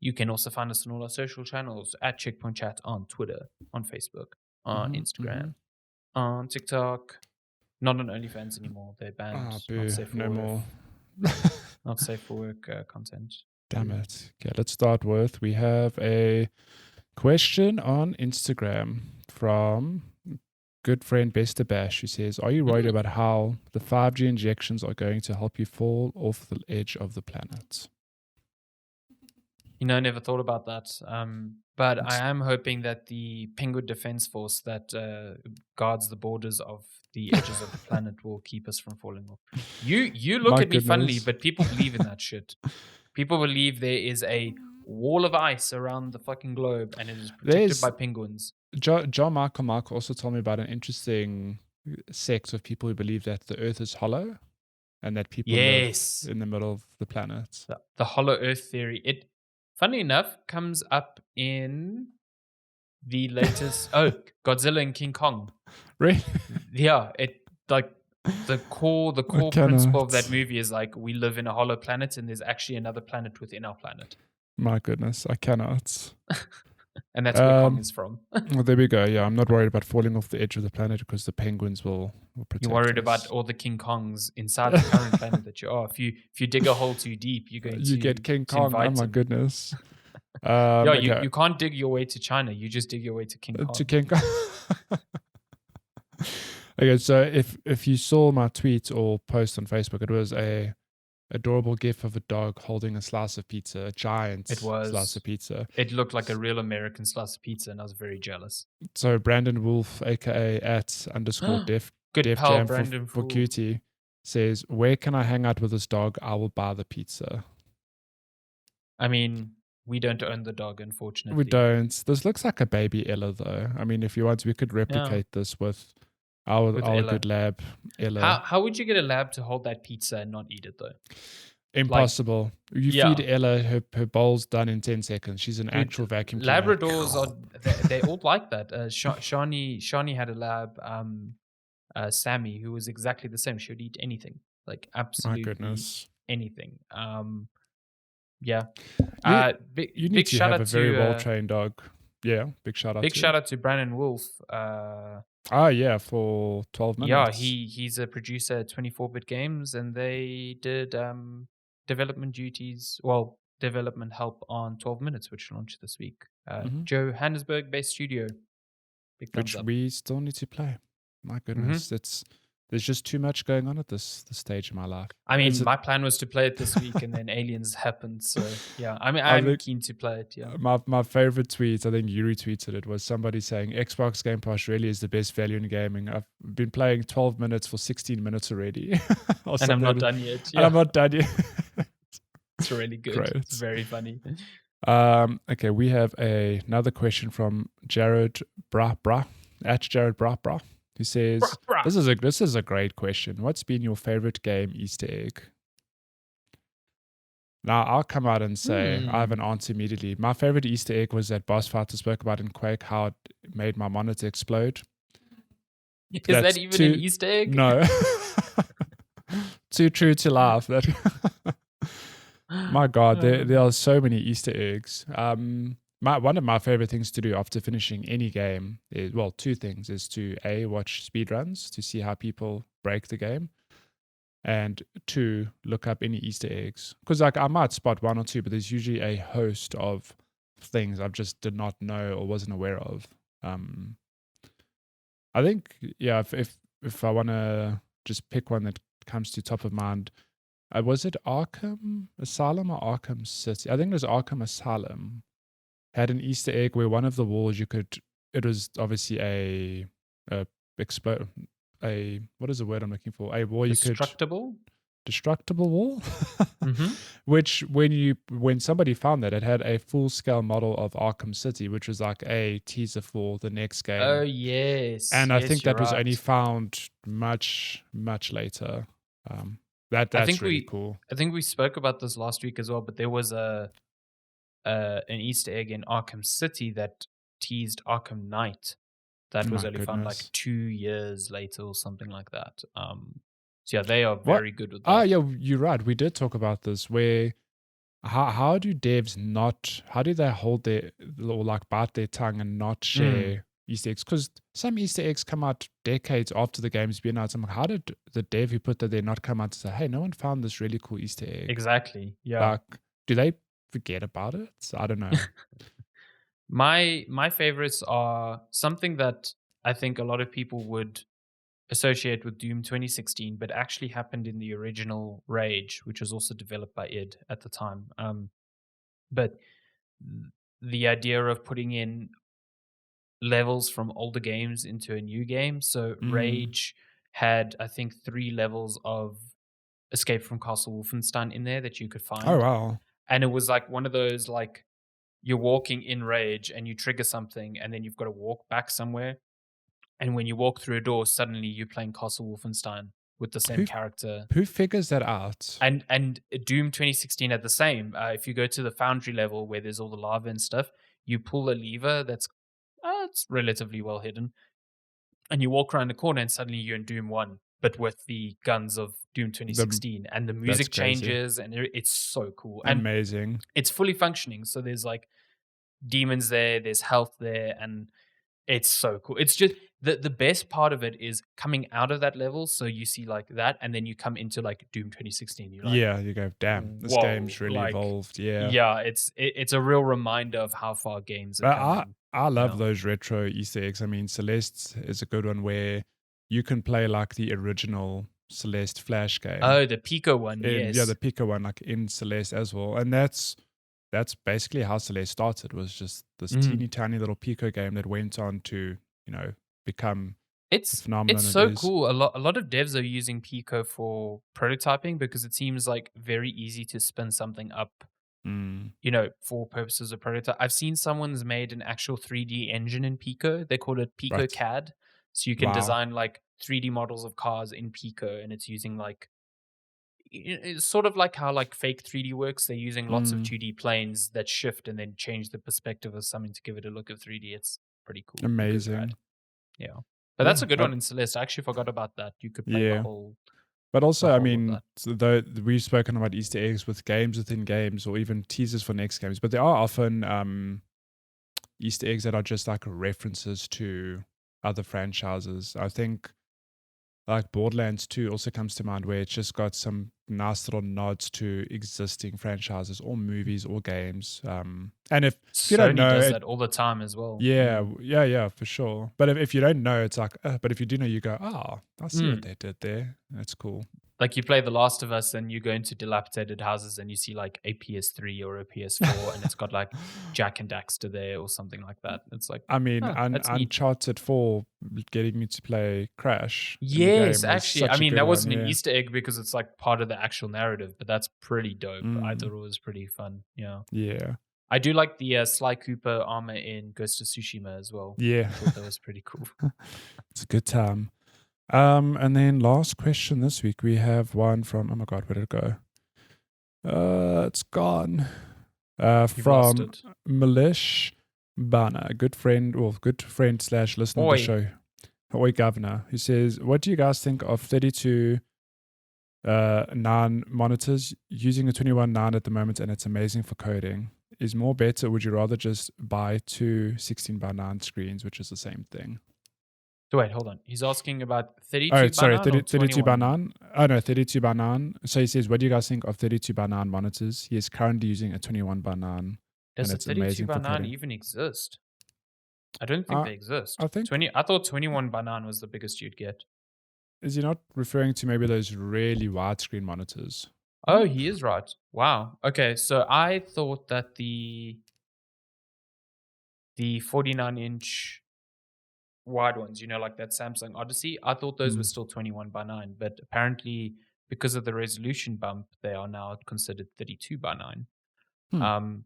You can also find us on all our social channels at Checkpoint Chat on Twitter, on Facebook, on Instagram, on TikTok. Not on OnlyFans anymore. They're banned. Boo. Not safe for No work. more. Not safe for work content. Damn it. Okay, let's start with we have a question on Instagram from good friend Bester Bash, who says, are you worried about how the 5G injections are going to help you fall off the edge of the planet? You know, I never thought about that. But I am hoping that the Penguin Defense Force that guards the borders of the edges of the planet will keep us from falling off. You look My at me funnily, goodness. but people believe in that shit. People believe there is a wall of ice around the fucking globe and it is protected by penguins. John Michael also told me about an interesting sect of people who believe that the earth is hollow and that people live in the middle of the planet. The hollow earth theory. It, funny enough, comes up in the latest Godzilla and King Kong. Really? Yeah, it like the core principle of that movie is like we live in a hollow planet and there's actually another planet within our planet. My goodness, I cannot. And that's where Kong is from. Well, there we go. Yeah, I'm not worried about falling off the edge of the planet because the penguins will protect You're worried us. about all the King Kongs inside the current planet that you are. If you dig a hole too deep, you're going to get King Kong. Oh my goodness. Yeah, you can't dig your way to China. You just dig your way to King Kong. To King Kong. Okay, so if you saw my tweet or post on Facebook, it was a adorable gif of a dog holding a slice of pizza, a giant slice of pizza. It looked like a real American slice of pizza, and I was very jealous. So Brandon Wolf, aka @_def Good pal Jam Brandon for Cutie, says, "Where can I hang out with this dog? I will buy the pizza." I mean, we don't own the dog, unfortunately. We don't. This looks like a baby Ella, though. I mean, if you want, we could replicate this with our good lab, Ella. How would you get a lab to hold that pizza and not eat it, though? Impossible. You feed Ella her bowl's done in 10 seconds. She's an actual vacuum cleaner. Labradors they're all like that. Shani had a lab, Sammy, who was exactly the same. She would eat anything, like absolutely anything. Yeah. You Big you need big to shout have out a very to well trained dog. Yeah, big shout out big to you. shout out to Brandon Wolf. Ah, yeah, for 12 Yeah, minutes. he's a producer at 24-bit games, and they did development duties, well, development help on 12 minutes, which launched this week. Hmm. Johannesburg-based studio. Big thumbs Which up. we still need to play. My Hmm. goodness, there's just too much going on at this stage of my life. I mean, Is it? my plan was to play it this week, and then Aliens happened. So yeah, I mean, I I'm think keen to play it. Yeah. my favorite tweet, I think you retweeted it, was somebody saying Xbox Game Pass really is the best value in gaming. I've been playing 12 minutes for 16 minutes already, or And I'm something, not and done yet. I'm Yeah. not done yet. It's really good. It's Great. very funny. Okay, we have another question from Jared Bra at Jared Bra, who says, Bruh, bruh. this is a great question. What's been your favorite game Easter egg? Now, I'll come out and say I have an Hmm. answer immediately. My favorite Easter egg was that boss fight I spoke about in Quake, how it made my monitor explode. Is that That's even an too, Easter egg? no, too true to laugh. That My God, there are so many Easter eggs. One of my favorite things to do after finishing any game is, well, two things, is to watch speedruns to see how people break the game, and two, look up any Easter eggs. Because like I might spot one or two, but there's usually a host of things I've just did not know or wasn't aware of. I think, yeah, if I want to just pick one that comes to top of mind, was it Arkham Asylum or Arkham City? I think it was Arkham Asylum. Had an Easter egg where one of the walls you could. It was obviously a explode. A what is the word I'm looking for? A wall you could Destructible? destructible wall, Mm-hmm. which when somebody found that, it had a full scale model of Arkham City, which was like a teaser for the next Oh, game, yes. and I Yes, think you're that was only right. found much later. I That's think really we cool. I think we spoke about this last week as well, but there was an Easter egg in Arkham City that teased Arkham Knight that was My only found like goodness. 2 years later or something like that. So yeah, they are What? very good with Ah, that. yeah, you're right. We did talk about this. Where how do devs not? How do they hold their, or like bite their tongue and not Mm, share Easter eggs? Because some Easter eggs come out decades after the game's been out. So I'm like, how did the dev who put that there not come out to say, "Hey, no one found this really cool Easter egg"? exactly. Yeah. Like, do they forget about it? I don't know. My favorites are something that I think a lot of people would associate with Doom 2016, but actually happened in the original Rage, which was also developed by id at the time. But the idea of putting in levels from older games into a new game. So Mm. Rage had, I think, 3 levels of Escape from Castle Wolfenstein in there that you could Oh find. wow. And it was like one of those, like, you're walking in Rage and you trigger something and then you've got to walk back somewhere. And when you walk through a door, suddenly you're playing Castle Wolfenstein with the same Who character. who figures that out? And Doom 2016 had the same. If you go to the Foundry level where there's all the lava and stuff, you pull a lever that's it's relatively well hidden, and you walk around the corner, and suddenly you're in Doom 1, but with the guns of Doom The 2016, and the That's music crazy. changes, and it's so cool, and Amazing. it's fully functioning. So there's like demons there, there's health there, and it's so cool. It's just the best part of it is coming out of that level. So you see like that, and then you come into like Doom 2016. You're like, Yeah, you go, damn, this whoa, game's really like evolved. Yeah. yeah, it's a real reminder of how far games are But coming. I You love know, those retro Easter eggs. I mean, Celeste is a good one where you can play like the original Celeste Flash game. oh, the Pico one, And yeah, the yes. Pico one, like in Celeste as well. And that's basically how Celeste started, was just this Mm. teeny tiny little Pico game that went on to, become the It's phenomenon it so is. cool. A lot of devs are using Pico for prototyping because it seems like very easy to spin something up, Mm, for purposes of prototype. I've seen someone's made an actual 3D engine in Pico. They call it Pico right. CAD. So you can Wow. design like 3D models of cars in Pico, and it's using like it's sort of like how like fake 3D works. They're using lots of Mm, 2D planes that shift and then change the perspective of something to give it a look of 3D. It's pretty cool. Pico's rad. amazing. Yeah. But that's Yeah. a good one in Celeste. I actually forgot about that. You could play the Yeah. whole. But the also, I whole of mean, that. so though we've spoken about Easter eggs with games within games or even teasers for next games, but there are often Easter eggs that are just like references to other franchises. I think like Borderlands 2 also comes to mind where it's just got some nice little nods to existing franchises or movies or games. And if you don't Sony know does it, that all the time as well. yeah, yeah, for sure. But if you don't know, it's like, but if you do know, you go, oh, I see what Mm. they did there. That's cool. Like you play The Last of Us and you go into dilapidated houses and you see like a PS3 or a PS4 and it's got like Jack and Daxter there or something like that. It's like, I mean, oh, that's neat. Uncharted 4 getting me to play Crash in the Yes, game was actually, I such a mean, good that one. wasn't an Yeah. Easter egg because it's like part of the actual narrative, but that's pretty dope. I thought Mm, it was pretty fun. Yeah. yeah. I do like the Sly Cooper armor in Ghost of Tsushima as well. Yeah. I thought that was pretty cool. It's a good time. And then last question this week, we have one from, oh my God, where did it go? It's gone. You've lost From it. Milish Bana, good friend slash listener of the Oi. show. Oi Governor, who says, what do you guys think of 32 9 monitors using a 21 9 at the moment, and it's amazing for coding? Is more better? Would you rather just buy two 16 by 9 screens, which is the same thing? So wait, hold on. He's asking about Oh, 32 by sorry, 9 or 32 by 21? 9. Oh, no, 32 by 9. So he says, what do you guys think of 32 by 9 monitors? He is currently using a 21 by 9, and Does a it's 32 amazing by for 9 coding. even exist? I don't think Uh, they exist. I think, 20. I thought 21 by 9 was the biggest you'd get. is he not referring to maybe those really widescreen monitors? Oh, What? he is right. Wow. Okay, so I thought that the 49-inch wide ones, like that Samsung Odyssey, I thought those were Mm. still 21 by 9, but apparently because of the resolution bump, they are now considered 32 by 9. Hmm.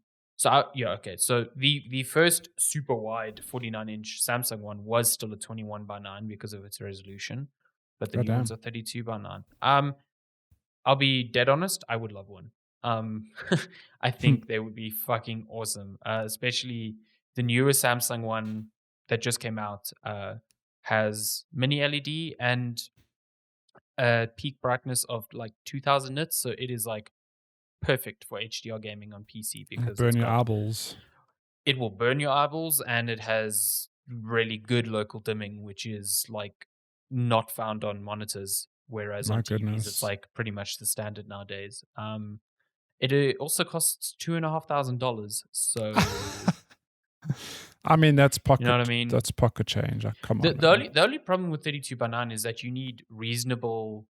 Yeah, okay. So the first super wide 49-inch Samsung one was still a 21 by 9 because of its resolution, but the God new ones damn. are 32 by 9. I'll be dead honest, I would love one. I think they would be fucking awesome. Especially the newer Samsung one that just came out has mini LED and a peak brightness of like 2000 nits, so it is like perfect for HDR gaming on PC because Burn your eyeballs. it will burn your eyeballs and it has really good local dimming, which is like not found on monitors, whereas My on TVs it's goodness. like pretty much the standard nowadays. It also costs $2,500, so I mean, you know what I mean. that's pocket change. Like, come The on, the man. only the only problem with 32 by 9 is that you need reasonable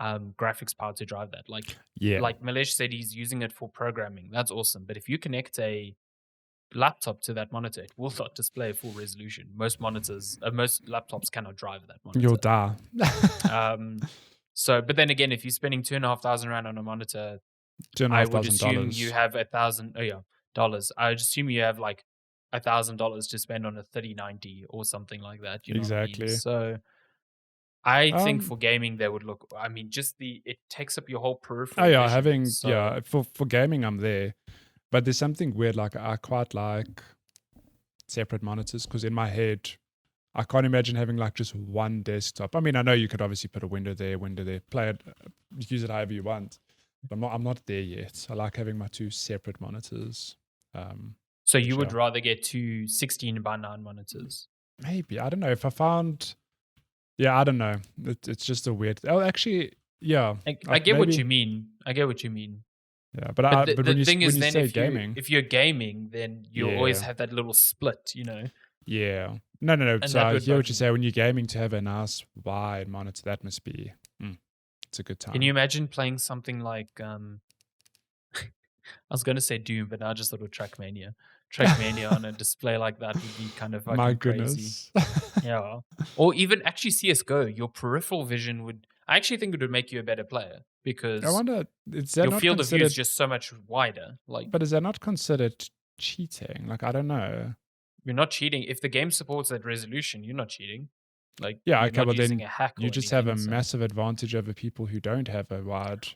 graphics power to drive that. Yeah. Like Malesh said, he's using it for programming. That's awesome. But if you connect a laptop to that monitor, it will not display full resolution. Most laptops cannot drive that You'll monitor. die. But then again, if you're spending 2,500 rand on a monitor, Two and a I half would thousand assume you dollars. have dollars. I would assume you have like $1,000 to spend on a 3090 or something like that. You know what I mean? Exactly. So I think Um. for gaming, they would look. I mean, it takes up your whole Oh peripheral yeah, vision. So for gaming, I'm there. But there's something weird. Like I quite like separate monitors because in my head, I can't imagine having like just one desktop. I mean, I know you could obviously put a window there, play it, use it however you want. But I'm not there yet. I like having my two separate monitors. so But you yeah, would rather get two 16 by 9 monitors. maybe I don't know if I found. Yeah, I don't know. It's just a weird. Oh, actually, yeah, I get what maybe. you mean. I get what you mean. Yeah, But but the thing when is, you then say gaming, if you're gaming, then you'll always yeah, have that little split, yeah, no. and So that I would hear bug what you me. say. When you're gaming, to have a nice wide monitor, that must be. It's a good Can you time. imagine playing something like I was going to say Doom, but now I just thought of Trackmania. Trackmania on a display like that would be kind of My fucking crazy. goodness. Yeah. Or even actually CS:GO, your peripheral vision would. I actually think it would make you a better player I because wonder, is that your not field of view is considered? just so much wider. Like But is that not considered cheating? Like, I don't know. you're not cheating if the game supports that resolution. You're not cheating. Like Yeah, you're okay, not well using then a hack you or just have a anything. So massive advantage over people who don't have a wide.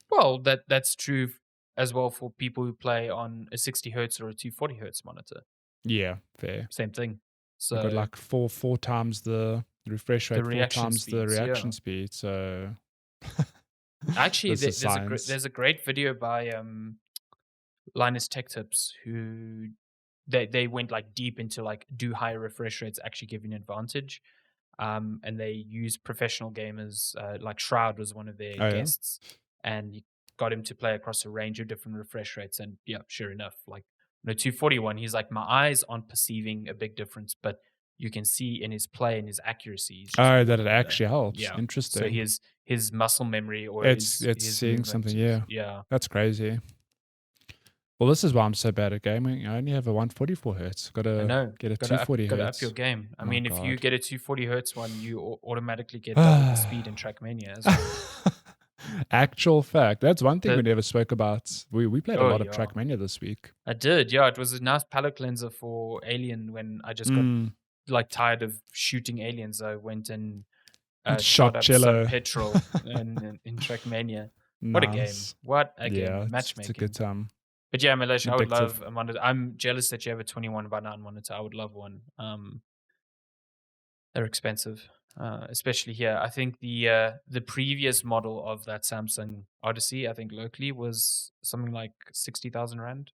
well, that's true as well for people who play on a 60 hertz or a 240 hertz monitor. Yeah, fair. Same thing. They've got So like four times the refresh the rate, four reaction times the speeds, yeah. reaction speed. So Actually, This is science. there's a great video by Linus Tech Tips who they went like deep into like do higher refresh rates actually give you an advantage, and they use professional gamers. Like Shroud was one of their Oh yeah. guests, and you got him to play across a range of different refresh rates. And yeah, sure enough, like 241, he's like, my eyes aren't perceiving a big difference, but you can see in his play and his accuracy, he's just Oh, that way it better. actually helps. Yeah. So Interesting. his muscle memory or It's his seeing movement something. is Yeah, yeah. that's crazy. Well, this is why I'm so bad at gaming. I only have a 144 hertz. Got I to know. get a 240 Gotta up your hertz. game. I My mean, if you God. get a 240 hertz one, you automatically get double the speed in Trackmania as well. Actual fact. That's one thing we The never spoke about. We played a oh lot of yeah, Trackmania this week. I did. Yeah, it was a nice palate cleanser for Alien when I just got Mm. like tired of shooting aliens. I went and shot Shot up some cello. petrol in Trackmania. What a game! Nice. What a Yeah, game! it's a good Matchmaking. time. But yeah, Milesh, I would Addictive. love a monitor. I'm jealous that you have a 21 by 9 monitor. I would love one. They're expensive, especially here. I think the previous model of that Samsung Odyssey, I think locally was something like 60,000 rand.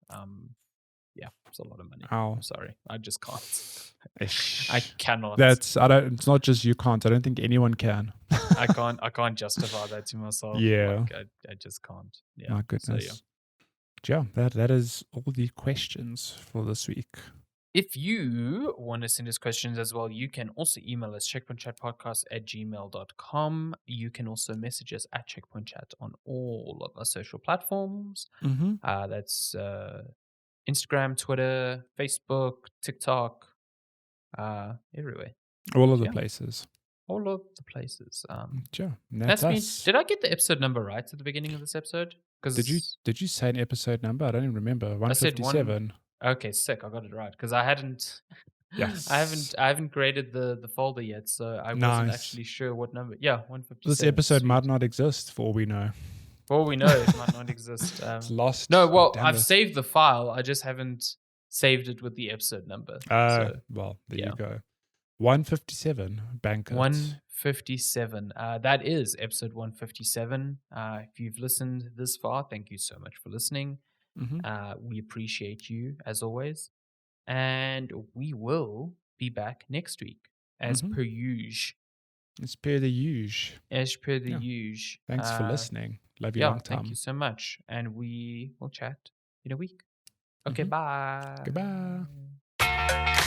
Yeah, it's a lot of money. Ow. I'm sorry, I just can't. I Ish. cannot. I don't. It's not just you can't. I don't think anyone can. I can't. I can't justify that to myself. Yeah. Like I just can't. Yeah. My So yeah. goodness. Yeah, that is all the questions for this week. If you want to send us questions as well, you can also email us checkpointchatpodcast@gmail.com. You can also message us at Checkpoint Chat on all of our social platforms. Mm-hmm. That's Instagram, Twitter, Facebook, TikTok, everywhere. All of the Yeah, places. all of the places. Yeah, and that's That's me. us. Did I get the episode number right at the beginning of this episode? Because Did you say an episode number? I don't even remember. I said 157. Okay, sick. I got it right because I hadn't. Yes. I haven't graded the folder yet, so I wasn't Nice. actually sure what number. Yeah, 157. This episode sweet. might not exist for all we know. For all we know, it might not exist. It's lost. No, well, Damn I've it. saved the file. I just haven't saved it with the episode number. Well, there yeah. you go. 157. Bank it. 157. That is episode 157. If you've listened this far, thank you so much for listening. Mm-hmm. We appreciate you as always. And we will be back next week as per usual. It's per the usual. As per the usual. Thanks for listening. Love you long time. Thank you so much. And we will chat in a week. Okay, bye. Goodbye.